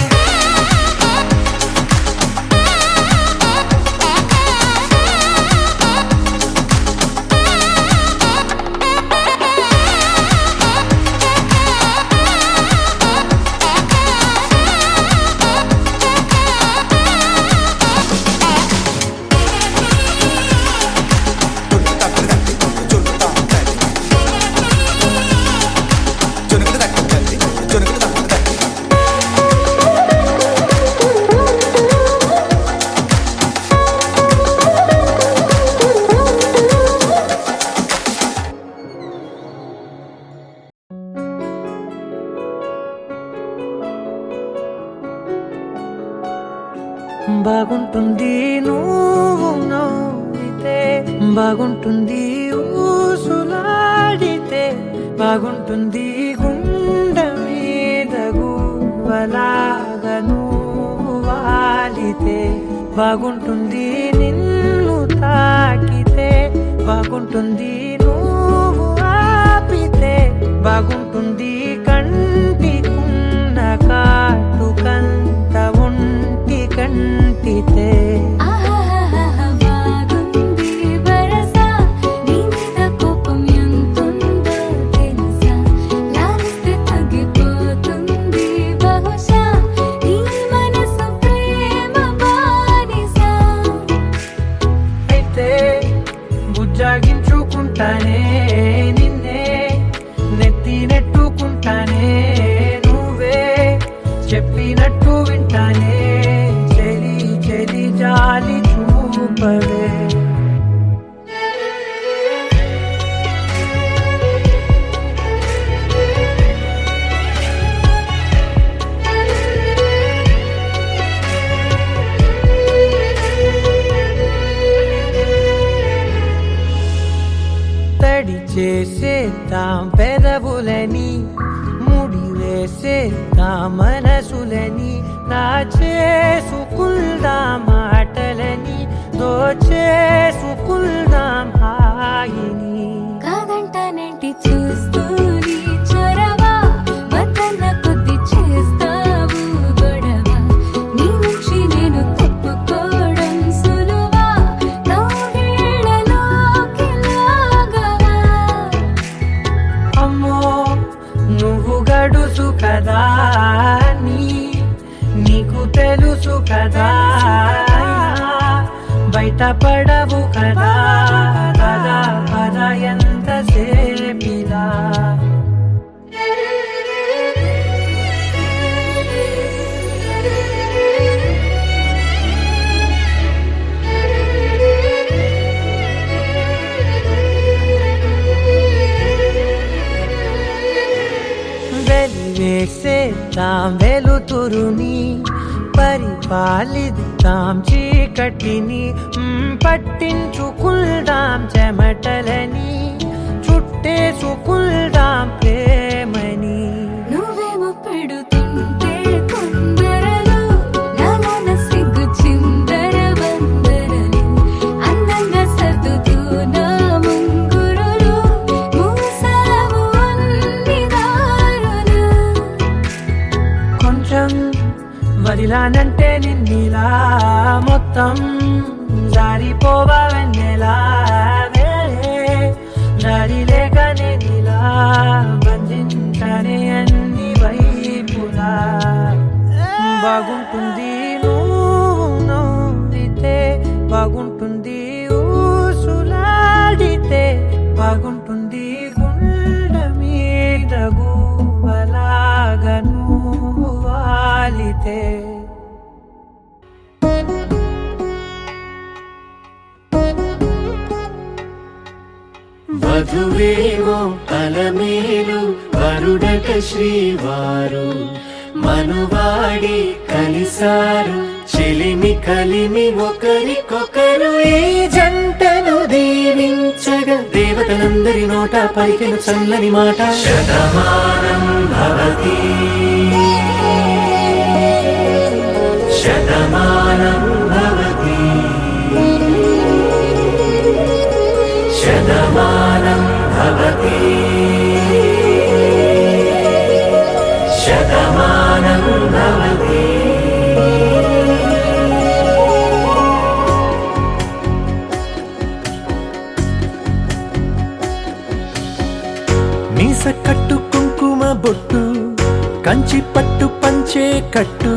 బాగుంటుంది నువ్వు నవ్వితే బాగుంటుంది ఊసులాడితే బాగుంటుంది గుండె మీద గువ్వలాగా నువ్వు వాలితే బాగుంటుంది నిన్ను తాకితే బాగుంటుంది నువ్వు ఆపితే బాగుంటుంది కంటికున్న కాటుకంత ఒంటి కంటితే ఆహాహాహా బాగుంది వరస నీ మీద కోపం ఎంతుందో తెలుసా లాలిస్తే తగ్గిపోతుంది బహుశా నీ మనసు ప్రేమ బానిస అయితే బుజ్జాగించుకుంటానే నిన్నే నెత్తి నెట్టుకుంటానే నువ్వే చెప్పినట్టు వింటానే చెలి చెలి జాలి చూపవే తడి చేసేద్దాం పెదవులని ముడి వేసేద్దాం మనసులని నా చేసుకుందాం మాటలని దోచేసుకుందాం హాయిని కాదంటానేంటి చూస్తూని చొరవ వద్దన్న కొద్ది చేస్తావు గొడవ నీ నుంచి నేను తప్పుకోవడం సులువా నవ్వేళ్ళలోకి లాగవా అమ్మో నువ్వు గడుసు కదా నీకు తెలుసు కదా బయట పడవు కదా కదా కదా ఎంతసేపిలా వెలివేసేద్దాం వెలుతురుని పరిపాలిద్దాం చీకటిని పట్టించుకుందాం చెమటలని చుట్టేసుకుందాం ప్రేమని నువ్వేమో పెడుతుంటే కొందరలు నాలోన సిగ్గు చిందర వందరలు అందంగా సర్దుతూ నా ముంగురులు మూసావు అన్ని దారులు కొంచెం వదిలానంటే నిన్నిలా మొత్తం జారిపోవా వెన్నెలా దారి లేక నేనిలా బంధించనే అన్ని వైపులా బాగుంటుంది నువ్వు నవ్వితే బాగుంటుంది ఊసులాడితే మాటే వధువేవో అలమేలు వరుడట శ్రీవారు మనువాడి కలిసారు చెలిమి కలిమి ఒకరికొకరు ఈ జంటను దీవించగా దేవతలందరి నోట పలికిన చల్లని మాట శతమానం భవతి శతమానం భవతి శతమానం భవతి శతమానం భవతి మీస కట్టు కుంకుమ బొట్టు కంచి పట్టు పంచే కట్టు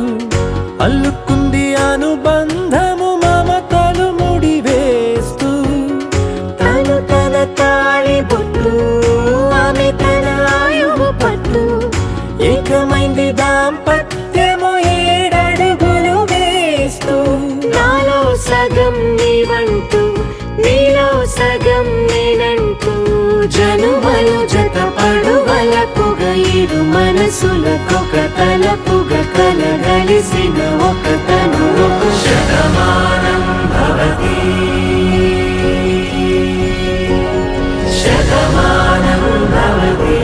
అల్లుకుంది అనుబంధము మమతలు ముడి వేస్తూ తను తన తాళి బొట్టు ఆమె తన ఆయువు పట్టు ఏకమైంది దాంపత్యము 7 అడుగులు వేస్తూ నాలో సగం నీవంటూ నీలో సగం నేనంటూ జనుమలు జత పడువలపుగ 7 మనసులకొక తలపుగ కలగలిసిన ఒక తను శతమానం భవతి శతమానం భవతి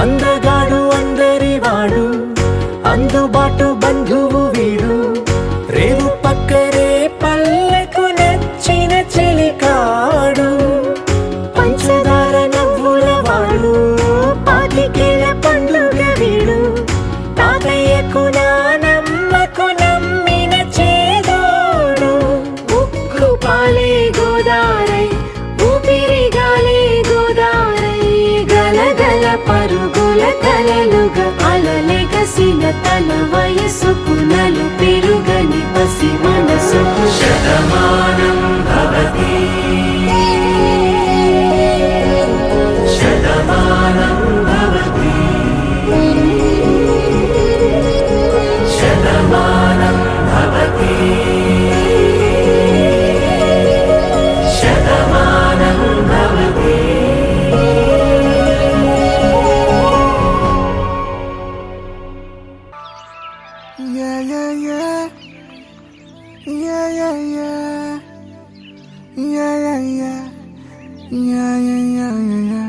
అందగాడు అందరివాడు అందుబాటు బంధువు వీడు రేవు పక్కరే పల్లెకు నచ్చిన చెలికాడు పంచదార నవ్వుల వాడు పాతికేల పండుగ వీడు తాతయ్యకు నానమ్మకు నమ్మిన చేదోడు ఉక్కు పాలే గోదారై ఊపిరి గాలే గోదారై గలగల పరుగుల కలలుగా అలలెగసిన తన వయసుకు నలు పెరుగని పసి మనసుకు Shatamanam Bhavati Shatamanam Bhavati Shatamanam Bhavati Shatamanam Bhavati Yeah, yeah, yeah. Yeah, yeah, yeah. Yeah, yeah, yeah. Yeah, yeah, yeah, yeah, yeah.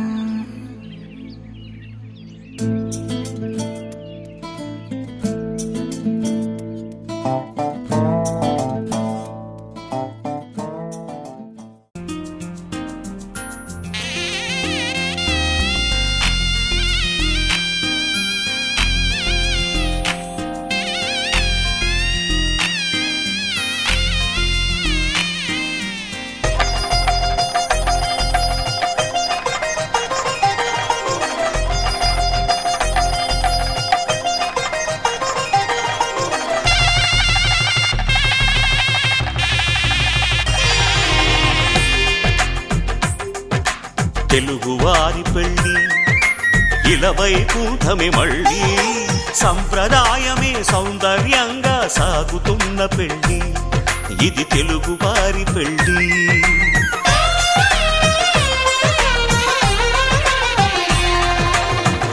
తెలుగువారి పెళ్ళి ఇలవై కూటమి మళ్ళీ సంప్రదాయమే సౌందర్యంగా సాగుతున్న పెళ్ళి ఇది తెలుగువారి పెళ్ళి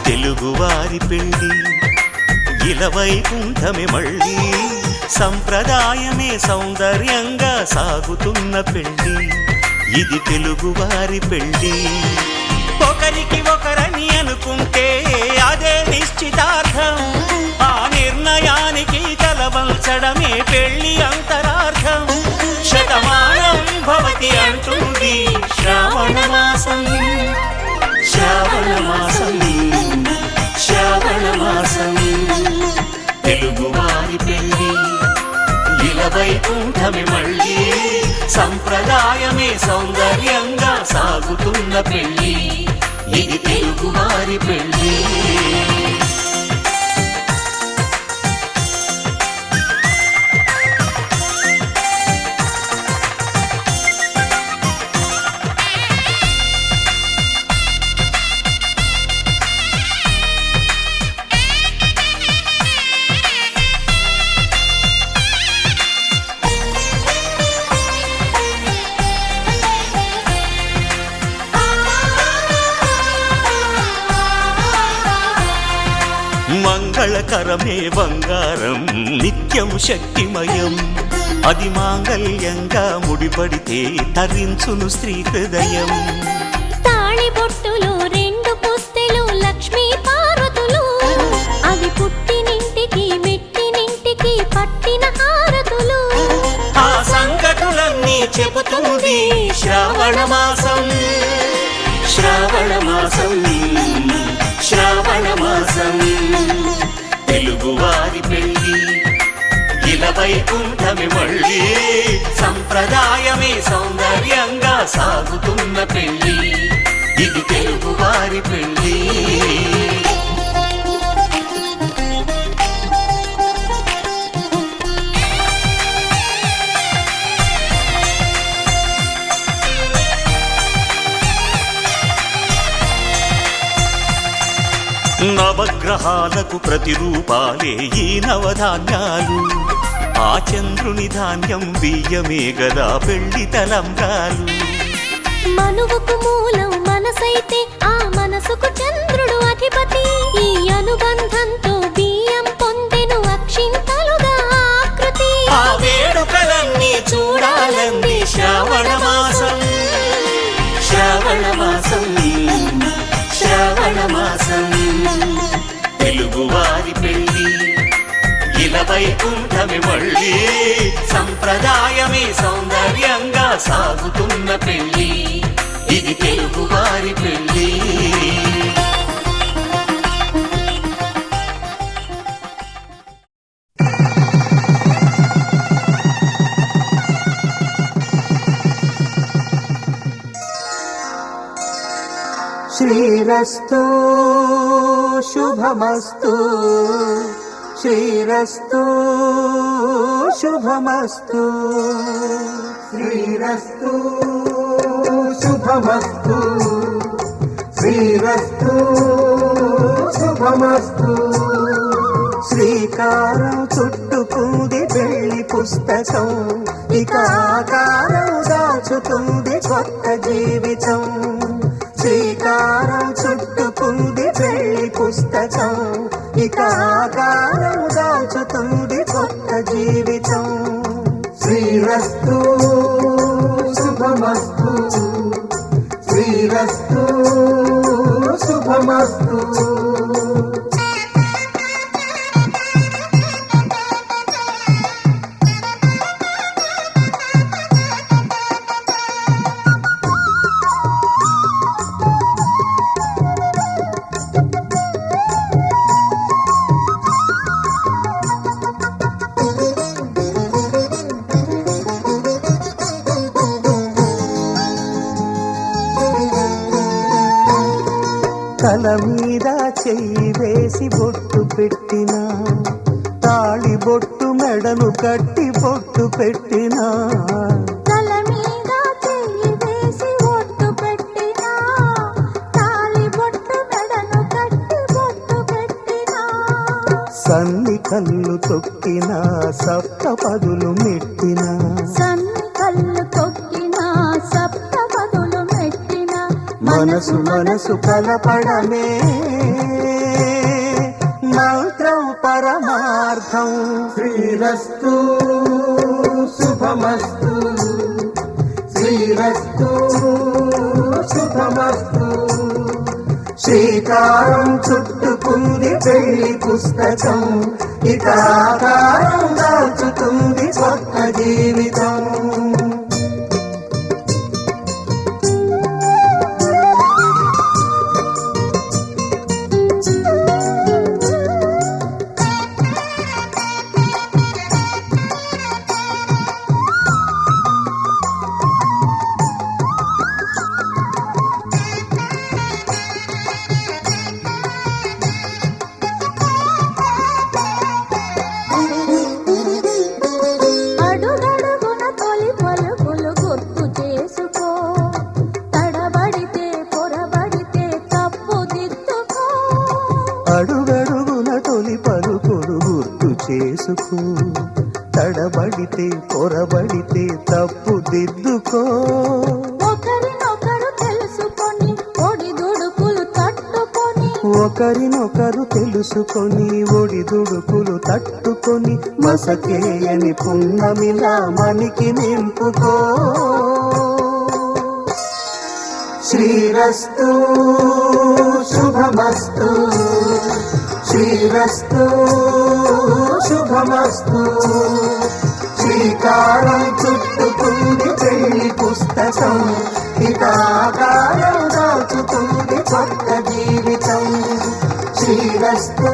తెలుగువారి పెళ్ళి ఇలవై కూటమి మళ్ళీ సంప్రదాయమే సౌందర్యంగా సాగుతున్న పెళ్ళి ఇది తెలుగువారి పెళ్ళి ఒకరికి ఒకరని అనుకుంటే అదే నిశ్చితార్థం ఆ నిర్ణయానికి తలవంచడమే పెళ్ళి అంతరార్థం శతమానం భవతి అంటుంది శ్రావణ మాసం శ్రావణ మాసం శ్రావణ మాసం తెలుగువారి పెళ్ళి వైకుంఠమే మళ్ళీ సంప్రదాయమే సౌందర్యంగా సాగుతున్న పెళ్ళి ఇది తెలుగువారి పెళ్ళి మంగళకరమే బంగారం నిత్యం శక్తిమయం అది మాంగళ్యంగా ముడిపడితే తరించును స్త్రీ హృదయం తాళిబొట్టులో రెండు పుస్తెలు లక్ష్మీ పార్వతులు అవి పుట్టినింటికి మెట్టినింటికి పట్టిన హారతులు ఆ సంకటులన్నీ చెబుతుంది శ్రావణ మాసం శ్రావణ మాసం శ్రావణ మాసం తెలుగువారి పెళ్ళి ఇలా వైకుంఠమే మళ్ళీ సంప్రదాయమే సౌందర్యంగా సాగుతున్న పెళ్ళి ఇది తెలుగువారి పెళ్ళి నవగ్రహాలకు ప్రతిరూపాలే ఈ నవధాన్యాలు ఆ చంద్రుని ధాన్యం బియ్యమే గదా పెళ్లి తలంబ్రాలు మనువుకు మూలం మనసైతే ఆ మనసుకు చంద్రుడు అధిపతి ఈ అనుబంధంతో బియ్యం పొందెను అక్షింతలుగా ఆకృతి ఆ వేడుకలన్నీ చూడాలంది శ్రావణ మాసం శ్రావణ మాసం శ్రావణ మాసం తెలుగువారి పెళ్ళి ఇలా వైకుంఠమే మళ్ళీ సంప్రదాయమే సౌందర్యంగా సాగుతున్న పెళ్ళి ఇది తెలుగువారి పెళ్ళి శ్రీరస్తు శుభమస్తు శ్రీరస్తు శుభమస్తు శ్రీరస్తు శుభమస్తు శ్రీరస్తు శుభమస్తు శ్రీకారం చుట్టుకుంది పెళ్లి పుస్తకం ఇక ఆకారం దాచుతుంది కొత్త జీవితం శ్రీకారం చుట్టుకుంది పెళ్లి పుస్తకం ఇక ఆకారం దాచుతుంది కొత్త జీవితం శ్రీరస్తు శుభమస్తు శ్రీరస్తు శుభమస్తు తల మీద చెయ్యి వేసి బొట్టు పెట్టినా తాళి బొట్టు మెడను కట్టి బొట్టు పెట్టినా తల మీద చెయ్యి వేసి బొట్టు పెట్టినా తాళి బొట్టు మెడను కట్టి బొట్టు పెట్టినా సన్ని కళ్ళు తొక్కినా సప్త పదులు మెట్టినా సన్ని కళ్ళు తొక్కినా సప్త పదులు మెట్టినా మనసు మనసు కలపడమే మంత్రం పరమార్థం శ్రీరస్తు శుభమస్తు శ్రీరస్తు శుభమస్తు శ్రీకారం చుట్టుకుంది పెళ్లి పుస్తకం ఇక ఆకారం దాచుతుంది కొత్త జీవితం అడుగడుగున తొలి పలుకులు గుర్తు చేసుకో, తడబడితే పొరబడితే తప్పు దిద్దుకో. ఒకరినొకరు తెలుసుకొని ఒడిదుడుకులు తట్టుకొని, ఒకరినొకరు తెలుసుకొని ఒడిదుడుకులు తట్టుకొని, మసకేయని పున్నమిలా మనికి నింపుకో. శ్రీరస్తు శుభమస్తు, శ్రీరస్తు శుభమస్తు. శ్రీకారం చుట్టుకుంది పెళ్లి పుస్తకం, ఇక ఆకారం దాచుతుంది కొత్త జీవితం. శ్రీరస్తు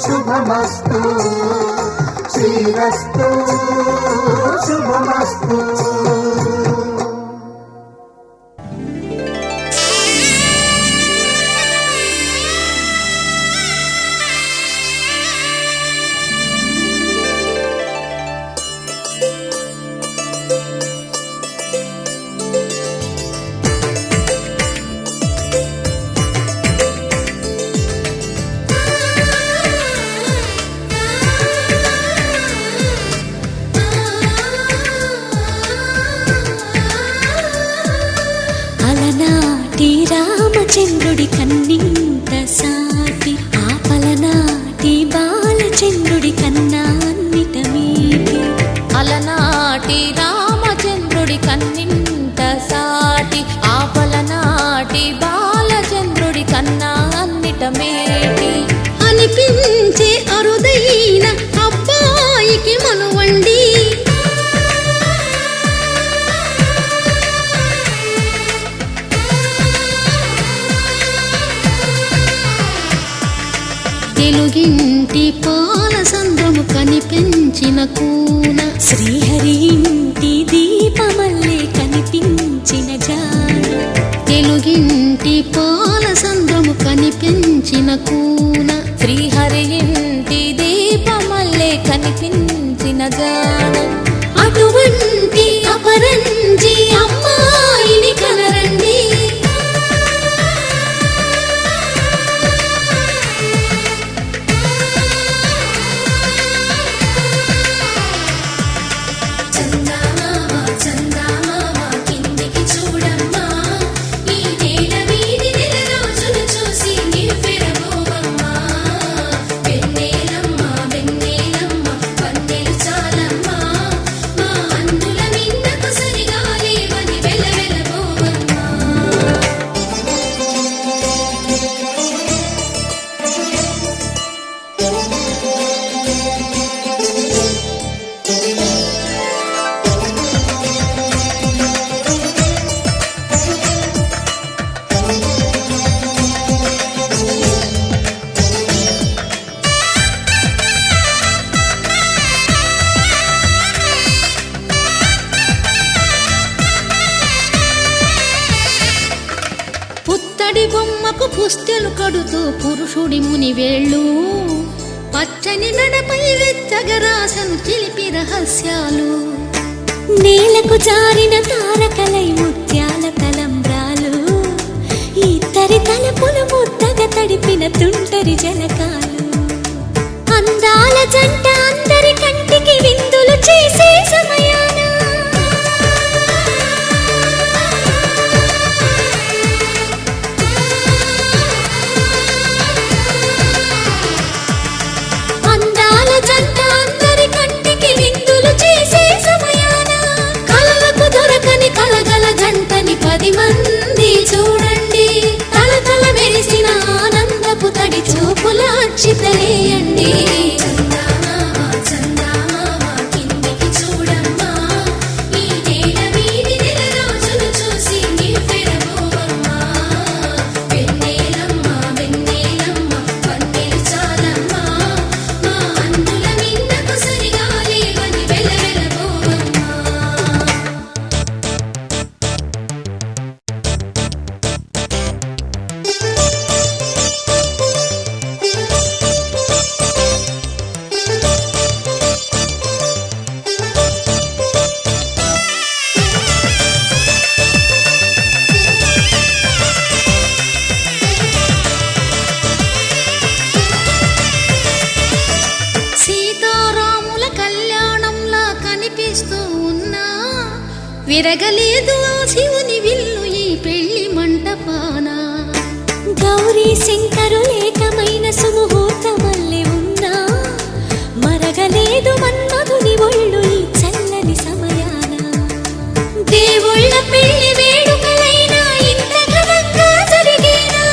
శుభమస్తు, శ్రీరస్తు శుభమస్తు. అలనాటి రామచంద్రుడి కన్నింత సాటి, ఆపలనాటి బాలచంద్రుడి కన్నా అన్నిట మీటి. అలనాటి రామచంద్రుడి కన్నింత సాటి, ఆపలనాటి బాలచంద్రుడి కన్నా అన్నిట మేటి. అనిపించే అరుదైన అబ్బాయికి మనువండి, తెలుగింటి పాల సంద్రము కనిపించిన కూన, శ్రీహరి ఇంటి దీపమల్లే కనిపించిన జాన. తెలుగింటి పాల సంద్రము కనిపించిన కూన, శ్రీహరి ఇంటి దీపమల్లే కనిపించిన జాన. అటువంటి అపరంజి అమ్మాయిని కనరండి, పుత్తడి బొమ్మకు పుస్తెలు కడుతూ పురుషుడి ముని వేళ్ళు, పచ్చని నడపై వెచ్చగరాసను చిలిపి రహస్యాలు. నేలకు జారిన తారకలై ముత్యాల తలంబ్రాలు, ఇద్దరి తలపులు ముద్దగా తడిపిన తుంటరి జలకాలు. అందాల జంట అందరి కంటికి విందులు చేసే సమయాన, అందాల జంట అందరి కంటికి విందులు చేసే సమయాన, కలలకు దొరకని కలగల జంటని 10 మంది చూడండి. తలతల మెరిసిన ఆనందపు తడి చూపుల అక్షితలేయండి. చందమామ చందమామ కిందికి చూడమ్మా, మెరగలేదు ఆ శివుని విల్లు ఈ పెళ్లి మంటపాన. గౌరీ శంకరు ఏకమైన సుముహూర్త వల్లే ఉన్నా, మరగలేదు మన్మధుని ఒళ్ళు ఈ చల్లని సమయాన. దేవుళ్ళ పెళ్లి వేడుకలైనా ఇంత ఘనంగా జరిగేనా?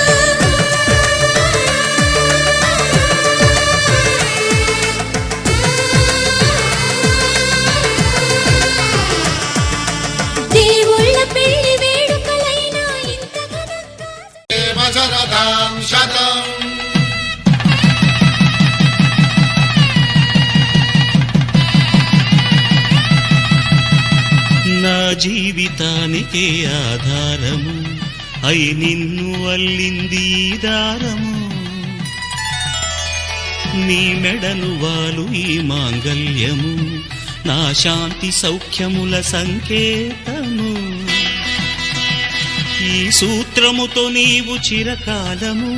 దేవుళ్ళ పెళ్లి వేడుకలైనా ఇంత ఘనంగా నా జీవితానికే ఆధారము అయి నిన్ను అల్లింది ఈ దారము. నీ మెడను వాలు ఈ మాంగల్యము నా శాంతి సౌఖ్యముల సంకేతము. ఈ సూత్రముతో నీవు చిరకాలము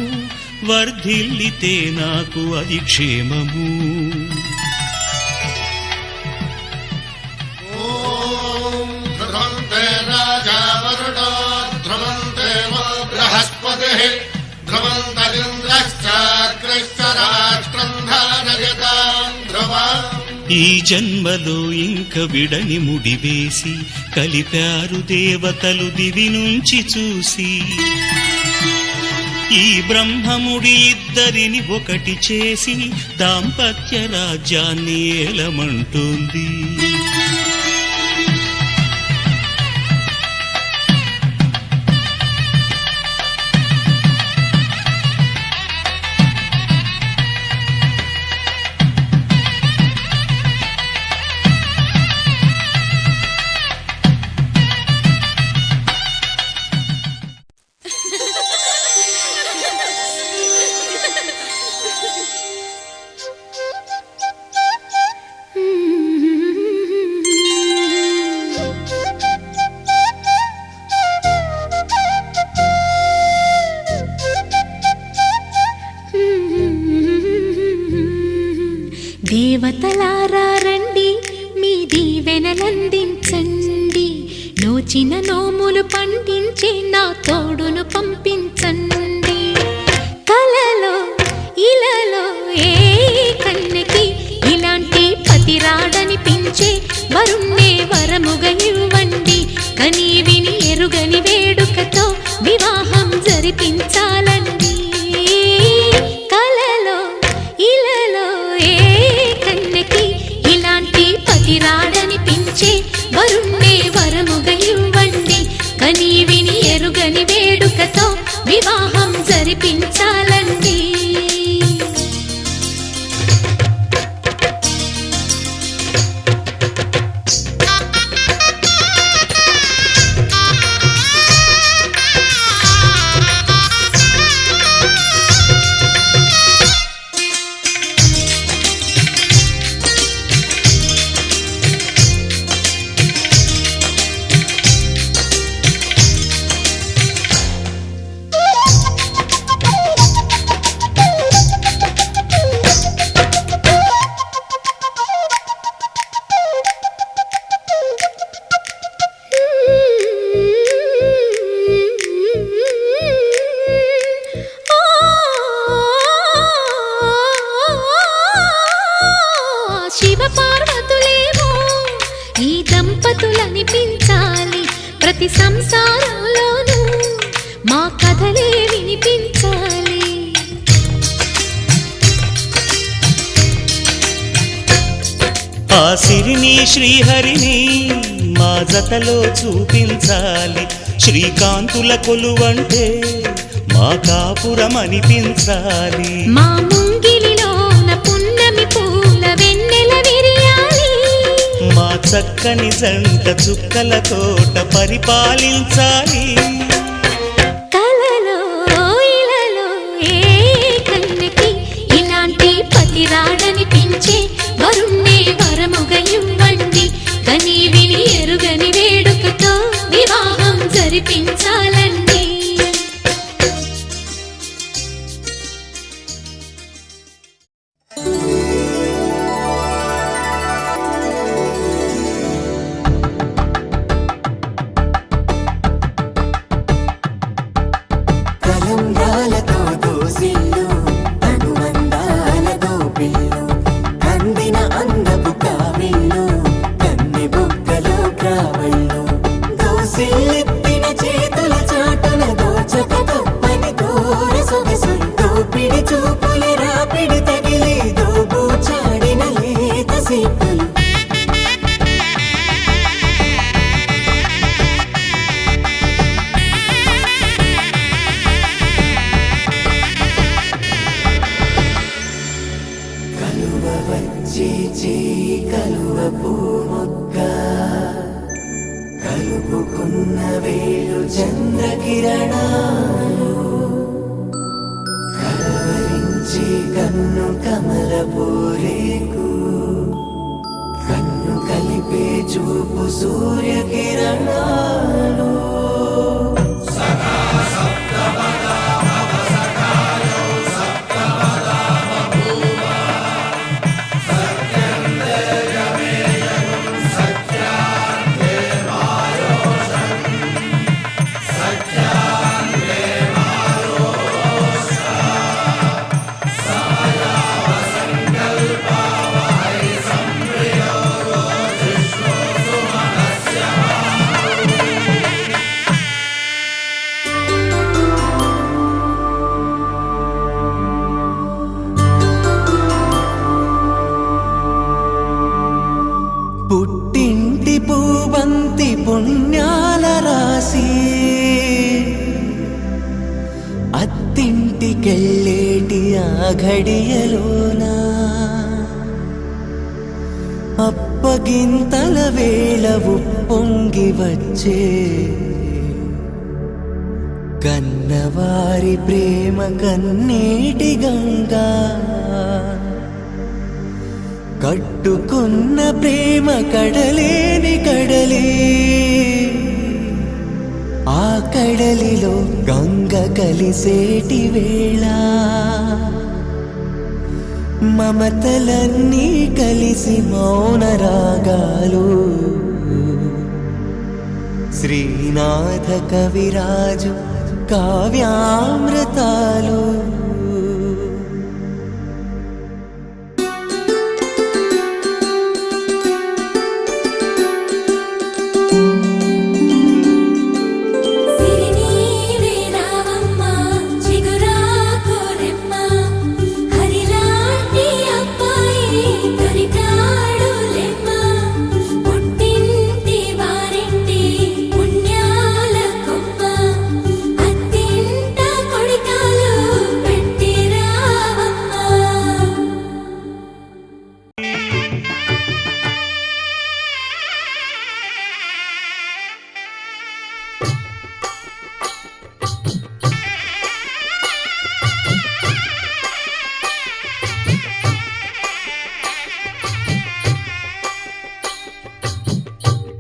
వర్ధిల్లితే నాకు అది క్షేమము. ఈ జన్మలో ఇంక విడని ముడివేసి కలిపారు దేవతలు దివి నుంచి చూసి. ఈ బ్రహ్మముడి ఇద్దరిని ఒకటి చేసి దాంపత్య రాజ్యాన్ని ఏలమంటుంది. దేవతలారా రండి, మీ దీవెనలందించండి. నోచిన నోములు పండించి నా తోడును పంపించండి. కలలో ఇలలో ఏ కన్నెకి ఇలాంటి పతి రాడనిపించే వరుణ్ణే వరముగా ఇవ్వండి. కని విని ఎరుగని వేడుకతో వివాహం జరిపించాలండి. కలలో ఇలలో ఏ కన్నెకి ఇలాంటి పతి రాడనిపించే వరుణ్ణే వరముగా ఇవ్వండి. కని విని ఎరుగని వేడుకతో వివాహం జరిపించాలండి. శివ పార్వతులేమో ఈ దంపతులనిపించాలి. ప్రతి సంసారంలోనూ మా కథలే వినిపించాలి. ఆ సిరిని శ్రీహరిని మా జతలో చూపించాలి. శ్రీకాంతుల కొలువంటే మా కాపురం అనిపించాలి. మా ముంగిలిలోన పున్నమి పూల వెన్నెల విరియాలి. మా చక్కని జంట చుక్కల తోట పరిపాలించాలి. కలలో ఇలలో ఏ కన్నెకి ఇలాంటి పతి రాడనిపించే వరుణ్ణే వరముగా ఇవ్వండి. కని విని ఎరుగని వేడుకతో వివాహం జరిపించాలండి. తలంబ్రాలతో దోసిల్లు అనుబంధాలతో పిల్లు కందిన అందపు కావిళ్ళు కన్నె బొక్కలో కావళ్ళు దోసిల్లెత్తిన చేతుల చాటున దోచక తప్పని దూర సొగసులు దోపిడి చూపుల రాపిడి తగిలి దోబూచాడిన లేత సీపులు కలువ పూ మొక్క కలుపుకున్న వేళు చంద్రకిరణాలు కలవరించి కన్ను కమల పూరేకు కన్ను కలిపే చూపు సూర్యకిరణాలు పుట్టింటి పూబంతి పుణ్యాల రాసి అత్తింటికెళ్ళేటి ఆ ఘడియలోనా అప్పగింతల వేళ ఉప్పొంగి వచ్చే కన్నవారి ప్రేమ కన్నీటి గంగా కట్టుకున్న ప్రేమ కడలేని కడలి ఆ కడలిలో గంగ కలిసేటి వేళ మమతలన్నీ కలిసి మౌన రాగాలు శ్రీనాథ కవిరాజు కావ్యామృతాలు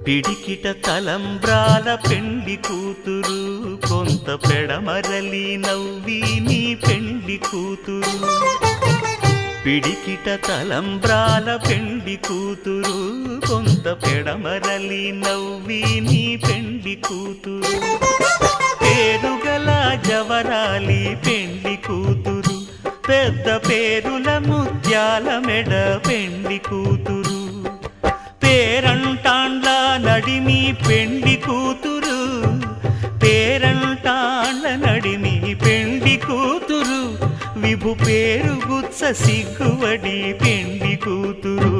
పిడికిట తలంబ్రాల పెండి కూతురు కొంత పెడమరలి నవ్వి నీ పెండి కూతురు పిడికిట తలంబ్రాల పెండి కూతురు కొంత పెడమరలి నవ్వి నీ పెండి కూతురు పేరుగల జవరాలి పెండి కూతురు పెద్ద పేరుల ముత్యాల మెడ పెండి కూతురు పేరంటాండ్ల నడిమి పెండి కూతురు పేరంటాండ్ల నడిమి పెండి కూతురు విభు పేరు గుత్స సిగ్గువడి పెండి కూతురు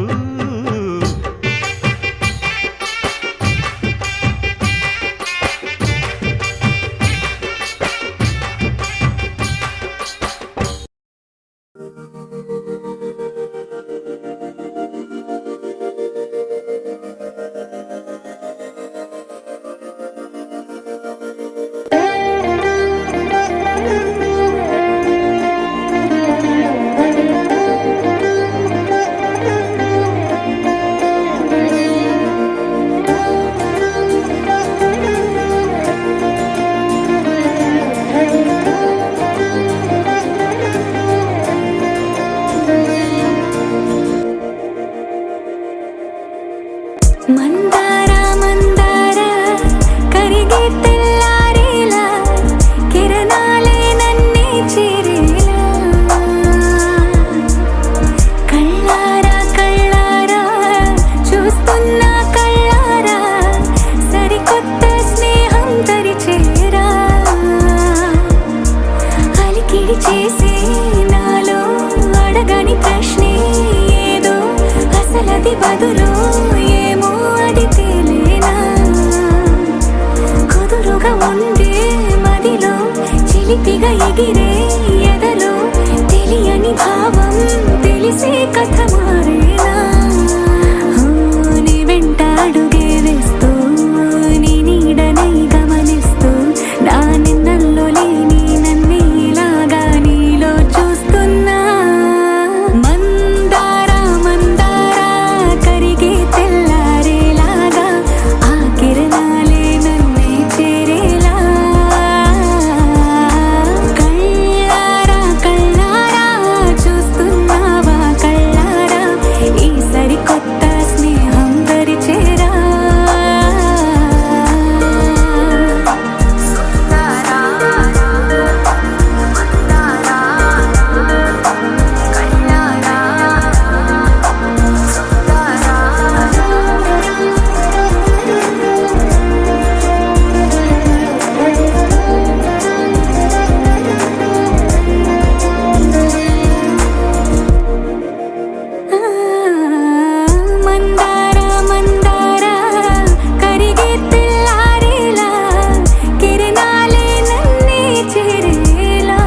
వేడి చేసే నాలో అడగని ప్రశ్నే ఏదో అసలది బదులు ఏమో అది తేలేనా కుదురుగా ఉండే మదిలో చిలిపిగా ఎగిరే ఎదలో తెలియని భావం తెలిసే కథ మారేనా నీ వెంట అడుగే వేస్తూ నీ నీడనై గమనిస్తూ నా నిన్నల్లో లేని నన్నే ఇలాగా నీలో చూస్తున్నా మందారా మందారా కరిగే తెల్లారేలాగా ఆ కిరణాలే నన్నే చేరేలా కళ్ళారా కళ్ళారా చూస్తున్నావా కళ్ళారా ఈ సరికొత్త స్నేహం దరిచేరా మందారా మందారా కరిగే తెల్లారేలా కిరణాలే నన్నే చేరేలా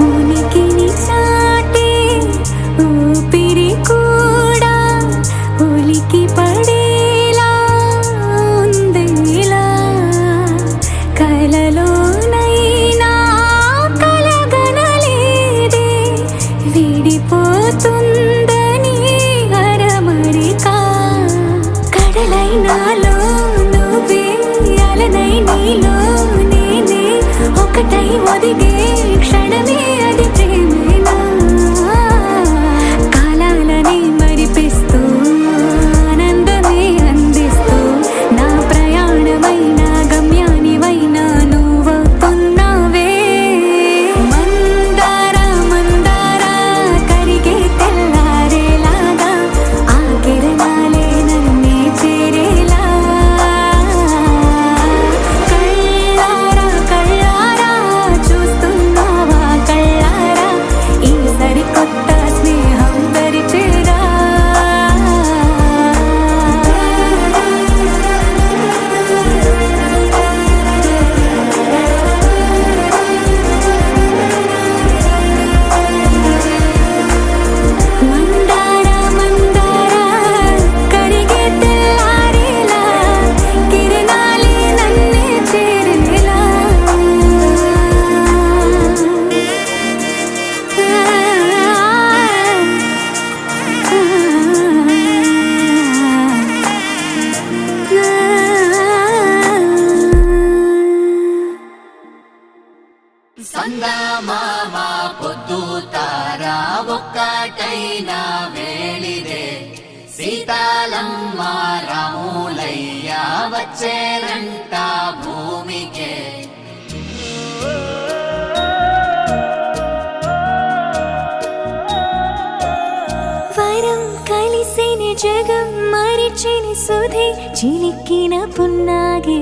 ఉనికిని చాటే ఊపిరి కూడా ఉలికి పడేలా ఉందేలా కలలోనైనా కలగనలేదే విడిపోతుందని అరమరిక కడలైనాలో నువ్వే అలనై నీలో నేనే ఒకటై ఒదిగే క్షణమే అది ప్రేమేనా కాలాలని మరిపిస్తూ ఆనందమే అందిస్తూ నా ప్రయాణమైన గమ్యానివైనా నువ్వవుతున్నావే మందారా మందారా కరిగే తెల్లారేలాగా ఆ కిరణాలే నన్నే చేరేలా కళ్ళారా కళ్ళారా చూస్తున్నావా కళ్ళారా ఈ సరికొత్త స్నేహం దరిచేరా మందారా మందారా కరిగే తెల్లారేలా కిరణాలే నన్నే చేరేలా సందమామ పొద్దు తారా ఒక్కటైన వేళిదే సీతాలమ్మ రాములయ్య వచ్చేనంట భూమికే వరం కలిసిన జగం మరిచిన సుధే చిలికిన పున్నాగే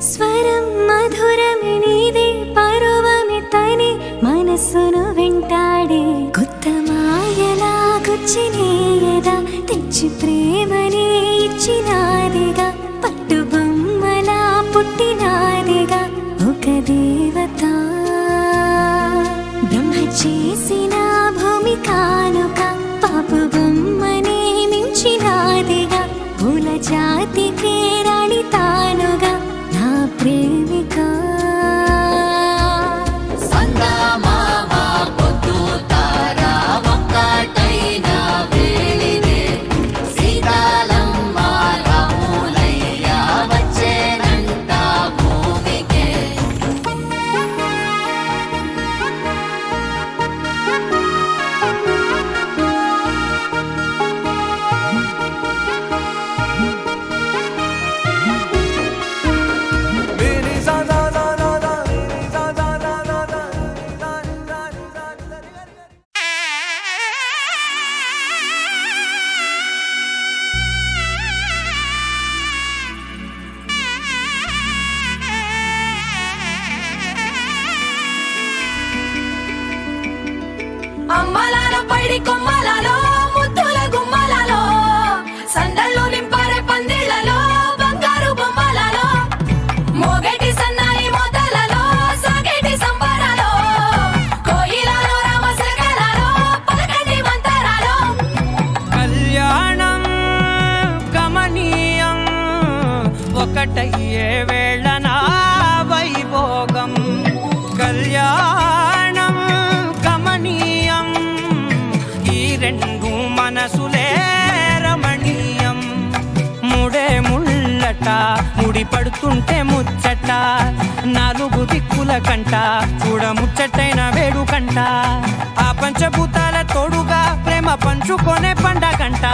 స్వరం మధురమి నీదే పరువమి తనే మనసును వెంటాడే కొత్త మాయలా గుచ్చినేయదా తెచ్చి ప్రేమనే ఇచ్చినాదిగా పట్టు బొమ్మలా పుట్టినాదిగా ఒక దేవత బ్రహ్మ చేసిన భూమి కానుక పాపు బొమ్మనే మించినాదిగా పూల జాతికే రాణి తానుగా నా ప్రేమిక సందమామ పొద్దు తారా ఒక్కటైన వేళిదే సీతాలమ్మ రాములయ్య వచ్చేనంట పైడి కొమ్మలలో ముద్దుల గుమ్మలలో సందళ్ళు నింపారే పందిళ్లలో బంగారు బొమ్మలలో మోగేటి సన్నాయి మోతలలో సాగేటి సంబరాలో కోయిలలో రామశకలలో పలకటి మంతరాలో కళ్యాణం గమనీయం ఒకటయ్యే వేళ నా వైభోగం కళ్యాణం గమనీయం ఈ రెండు మనసులే రమణీయం ముడే ముళ్ళట ముడి పడుతుంటే ముచ్చట నాలుగు దిక్కుల కంట చూడ ముచ్చటైన వేడుకంట ఆ పంచభూతాల తోడుగా ప్రేమ పంచుకొనే పండగంట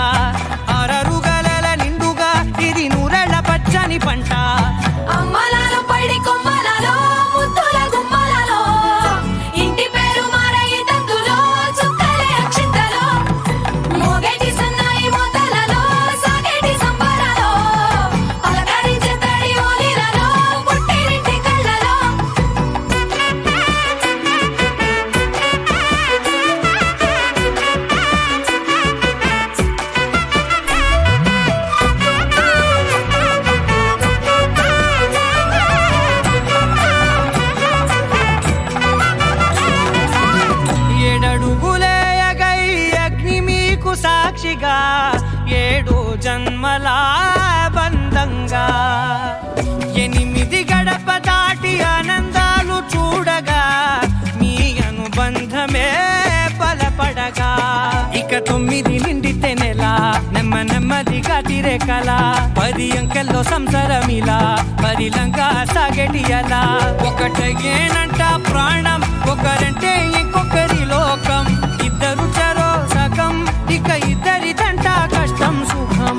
ఆరరుగల నిండుగా ఇది నూరెళ్ళ పచ్చని పంట అమ్మలాలో పైడి కొమ్మలలో ముద్దుల గుమ్మలలో ఇంటి పేరు మారయి తందులో చుక్కలే అక్షింతలో మోగేటి సన్నాయి మోతలలో సాగేటి సంబరాలో పలకరించే తడి ఓలిలలో పుట్టినింటి కళ్ళలో ఏడడుగులేయగై అగ్ని మీకు సాక్షిగా 7 జన్మల బంధంగా 8 గడప దాటి ఆనందాలు చూడగా మీ అనుబంధమే బలపడగా ఇక 9 నిండితే నెల నెమ్మదిగా తిరే కల 10 అంకెల్లో సంసారమిలా పరిలంగా సాగేటి అలా ఒకటేనంట ప్రాణం ఒకరంటే ఇంకొకరి లోకం ఇద్దరు చరో సగం ఇక ఇద్దరిదంట కష్టం సుఖం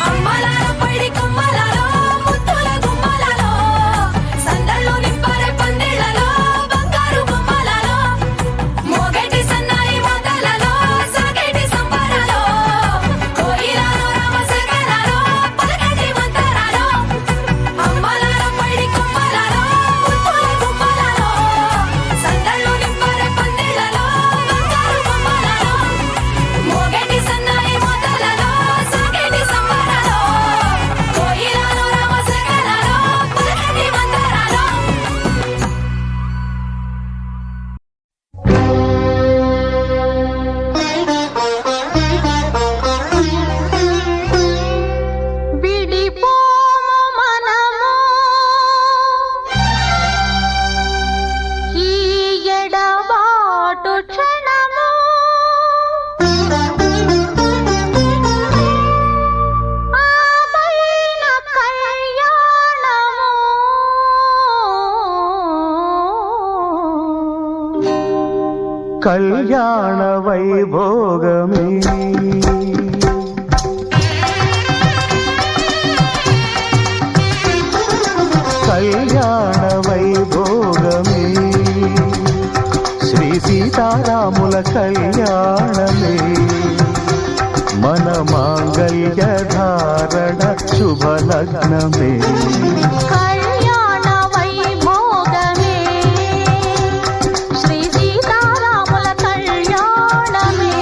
అమ్మలాలో పైడి కొమ్మలలో ముద్దుల గుమ్మలలో సందళ్ళు నింపారే పందిళ్లలో బంగారు బొమ్మలలో మోగేటి సన్నాయి మోతలలో సాగేటి సంబరాలో కోయిలలో రామశకలలో పలకటి మంతరాలో అమ్మలాలో పైడి కొమ్మలలో ముద్దుల గుమ్మలలో సందళ్ళు నింపారే పందిళ్లలో బంగారు బొమ్మలలో మోగేటి సన్నాయి మోతలలో సాగేటి సంబరాలో కోయిలలో రామశకలలో పలకటి మంతరాలో విడిపోము మనము ఈ ఎడబాటు క్షణము ఆపైన కళ్యాణము కళ్యాణ వైభోగమే కళ్యాణ వైభోగమే శ్రీ సీతారాముల కళ్యాణమే మన మాంగళ్య ధారణ శుభలగ్నమే కళ్యాణ వైభోగమే శ్రీ సీతారాముల కళ్యాణమే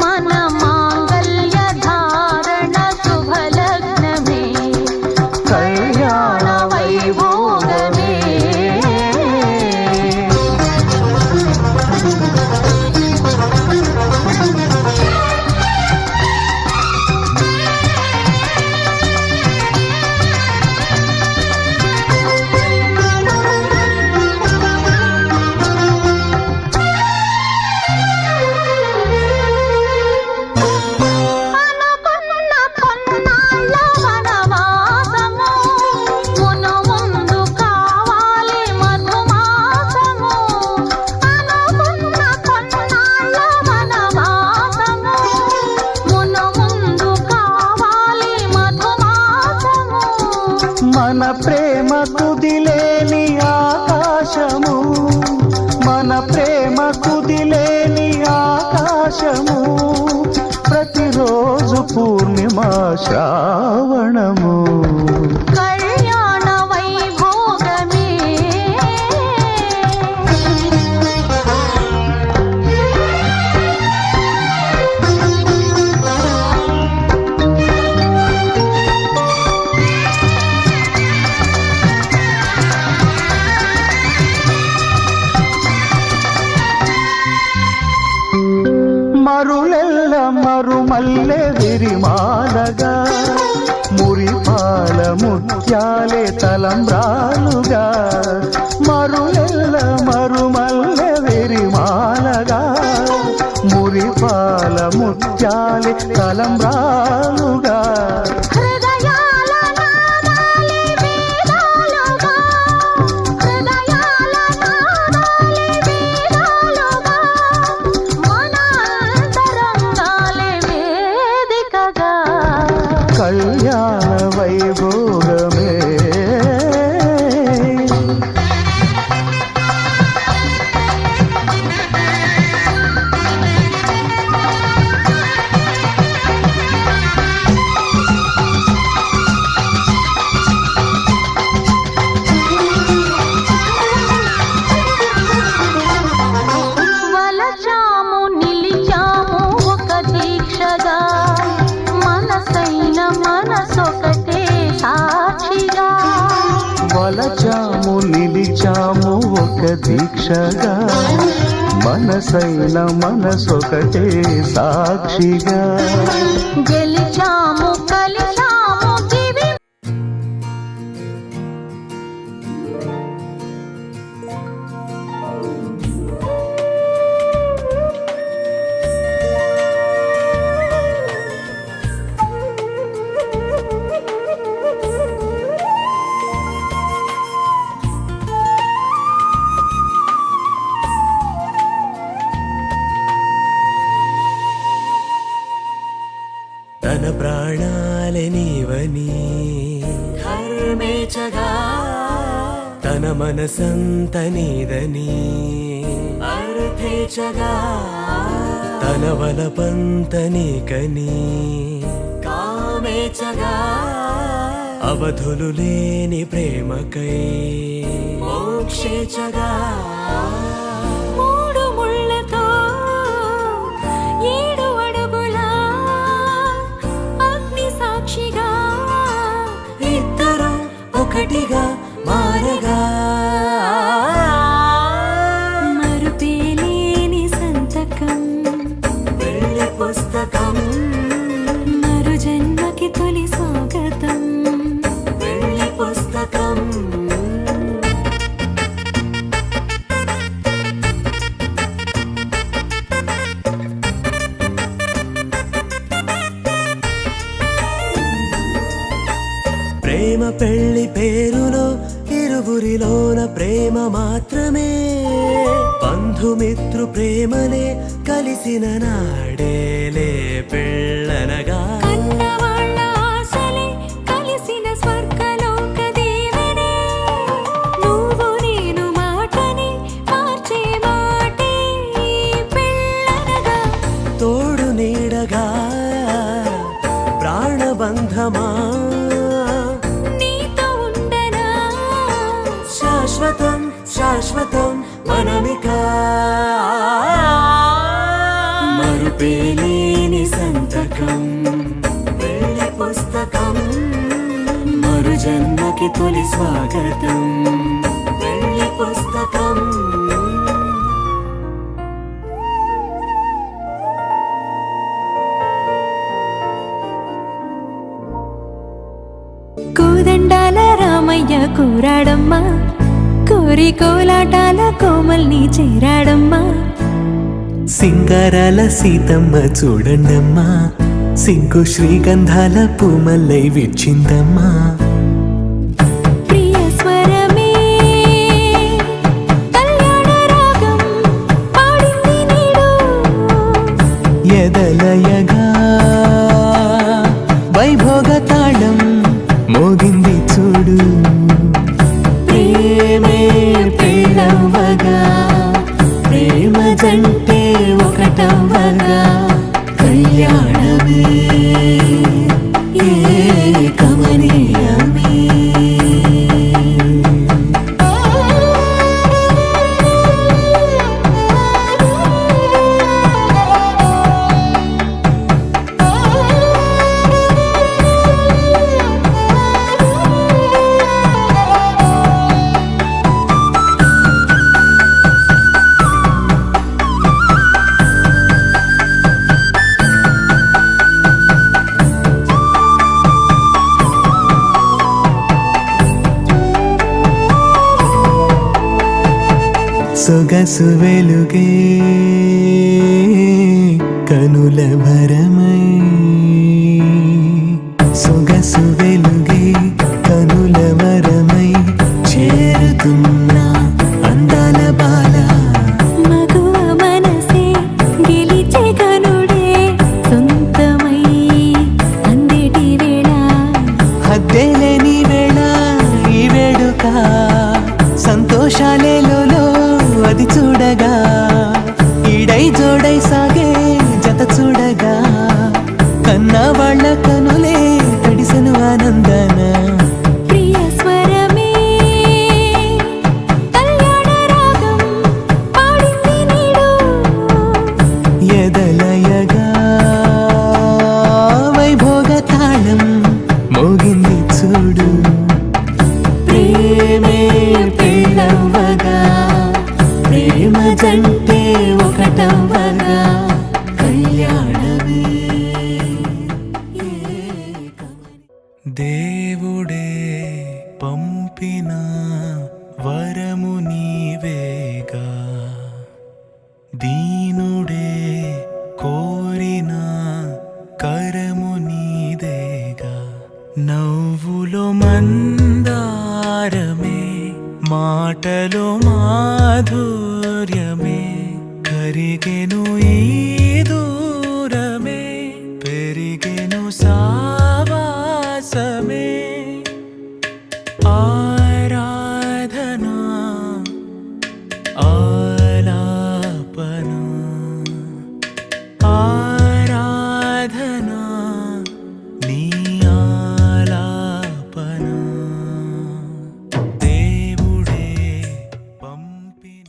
మన మాంగళ్య ధారణ శుభలగ్నమే కళ్యాణ వైభోగమే అనుకున్న కొన్నాళ్ళ వనవాసము మును ముందు కావాలి మధుమాసము అనుకున్న కొన్నాళ్ళ వనవాసము మును ముందు కావాలి మధుమాసము మన ప్రేమ కుదిలేని ఆకాశము మన ప్రేమ కుదిలేని ఆకాశము ప్రతిరోజు పూర్ణిమ శ్రావణము కళ్యాణ వైభోగమే ముత్యాలే తలంబ్రాలుగా మరులెల్ల మరుమల్లె విరిమాలగా మురిపాల ముత్యాలే తలంబ్రాలుగా హృదయాల నాదాలే వేదాలుగా హృదయాల నాదాలే వేదాలుగా మన అంతరంగాలే వేదికగా కళ్యాణ వైభోగమే వలచాము నిలిచాము ఒక దీక్షగా మనసైన మనసొకటే సాక్షిగా వలచాము నిలిచాము ఒక దీక్షగా మనసైన మనసొకటే సాక్షిగా గెలిచాము కలిచాము దివి తన ప్రాణాలే నీవని ధర్మేచగా తన మనసంత నీదని అర్థేచగా తన వలపంత నీకని కామేచగా అవధులు లేని ప్రేమకై మోక్షేచగా మూడు ముళ్ళతో ఏడు అడుగుల అగ్ని సాక్షిగా ఇద్దరు ఒకటిగా మారగా మరుపేలేని సంతకం వెళ్ళి పుస్తకం మరు జన్మకి తొలి స్వాగతం వెళ్ళి పుస్తకం ప్రేమ పెళ్లి పేరులో ఇరువురిలోన ప్రేమ మాత్రమే బంధుమిత్రు ప్రేమలే కలిసిన నాడేలే పెళ్ళనగా కన్నవాళ్ళ ఆశలే కలిసిన స్వర్గలోక దీవెనే నువ్వు నేను మాటని మార్చే మాటే పెళ్ళనగా తోడు నీడగా ప్రాణబంధమా నీతో ఉండనా శాశ్వతం శాశ్వతం మనమిక మరుపేలేని సంతకం వెళ్ళి పుస్తకం మరు జన్మకి తొలి స్వాగతం వెళ్ళి పుస్తకం కోదండాల రామయ్య కూరాడమ్మా కోరి కోలాటాల కోమల్ని చేరాడమ్మా సింగారాల సీతమ్మ చూడండమ్మా సింకు శ్రీగంధాల పూమల్లై విచ్చిందమ్మా ప్రియ స్వరమే కళ్యాణ రాగం పాడింది నీడు ఎదలయగా వైభోగ తాళం మోగింది చూడు ప్రేమే పెళ్ళవ్వగా ప్రేమ జంటే ఒకటవ్వగా కళ్యాణమే ఏకమనీయమే సొగసు వెలుగే కనుల భరమై సొగసు వెలుగే కనుల వరమై చేరుతున్నా అందాల బాల మగువ మనసే గెలిచే కనుడే సొంతమై అందేటి వేళ హద్దేలేని వేళ ఈ వేడుక సంతోషాలేలో అది చూడగా ఈడై జోడై సాగే జత చూడగా కన్నా వాళ్ళ కనులే తడిసెను ఆనందన ప్రియ స్వరమే కళ్యాణ రాగం పాడింది నీడు ఎదలయగా వైభోగ తాళం మోగింది చూడు ప్రేమే పెళ్ళవ్వగా ప్రేమ జంటే ఒకటవ్వగా కళ్యాణమే దేవుడే పంపిన వరము నీవేగా దీనుడే కోరిన కరము నీదేగా నవ్వులో మందారమే మాటలో మాధుర్యమే కరిగెను ఈ దూరమే పెరిగెను సావాసమే ఆరాధనా ఆలాపనా ఆరాధనా నీ ఆలాపనా దేవుడే పంపిన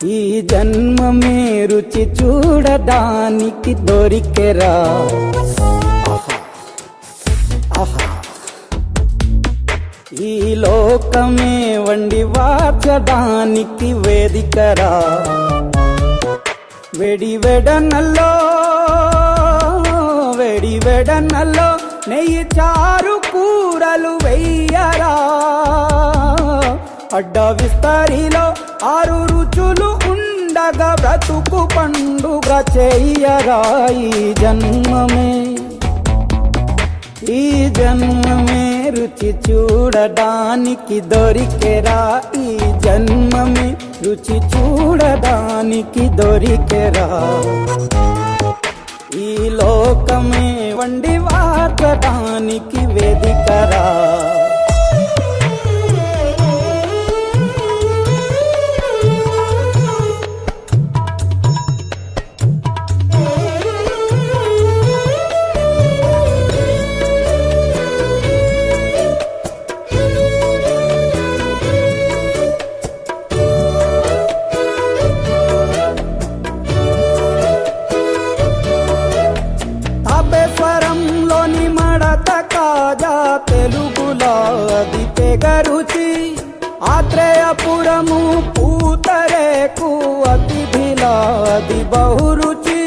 ఈ జన్మమే రుచి చూడడానికి దొరికెరా ఈ లోకమే వండి వాచడానికి వేదికరా వెడి వెడనల్లో నెయ్యి చారు కూరలు వెయ్యరా అడ్డ విస్తరిలో 6 రుచులు ఉండగా బ్రతుకు పండుగ చెయ్యరా ఈ జన్మమే రుచి చూడడానికి దొరికెరా ఈ జన్మమే రుచి చూడడానికి దొరికెరా ఈ లోకమే వండి వార్చడానికి వేదికరా తాపేశ్వరంలోని మడత కాజా తెలుగులో అది తెగరుచి ఆత్రేయపురము పూతరేకు అతిథిలా అది బహురుచి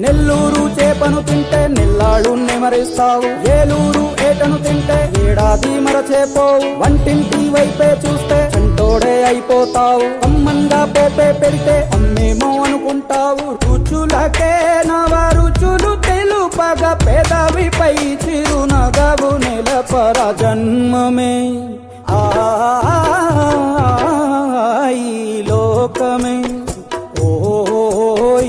నెల్లూరు చేపను తింటే నెల్లాళ్ళు నెమరిస్తావు ఏలూరు ఏటను తింటే ఏడాది మరచేపోవు వంటింటి వైపే చూస్తే చంటోడే అయిపోతావు అమ్మంగా పోపే పెడితే అమ్మేమో అనుకుంటావు రుచులకే నవ రుచులు తెలుపగ పెదవిపై చిరునగవు నిలపర జన్మమే ఈ లోకమే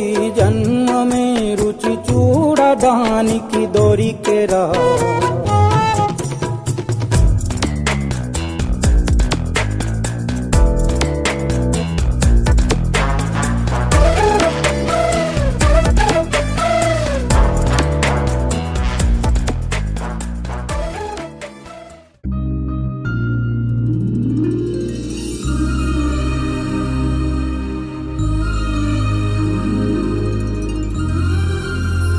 ఈ జన్మమే రుచి చూడడానికి దొరికెరా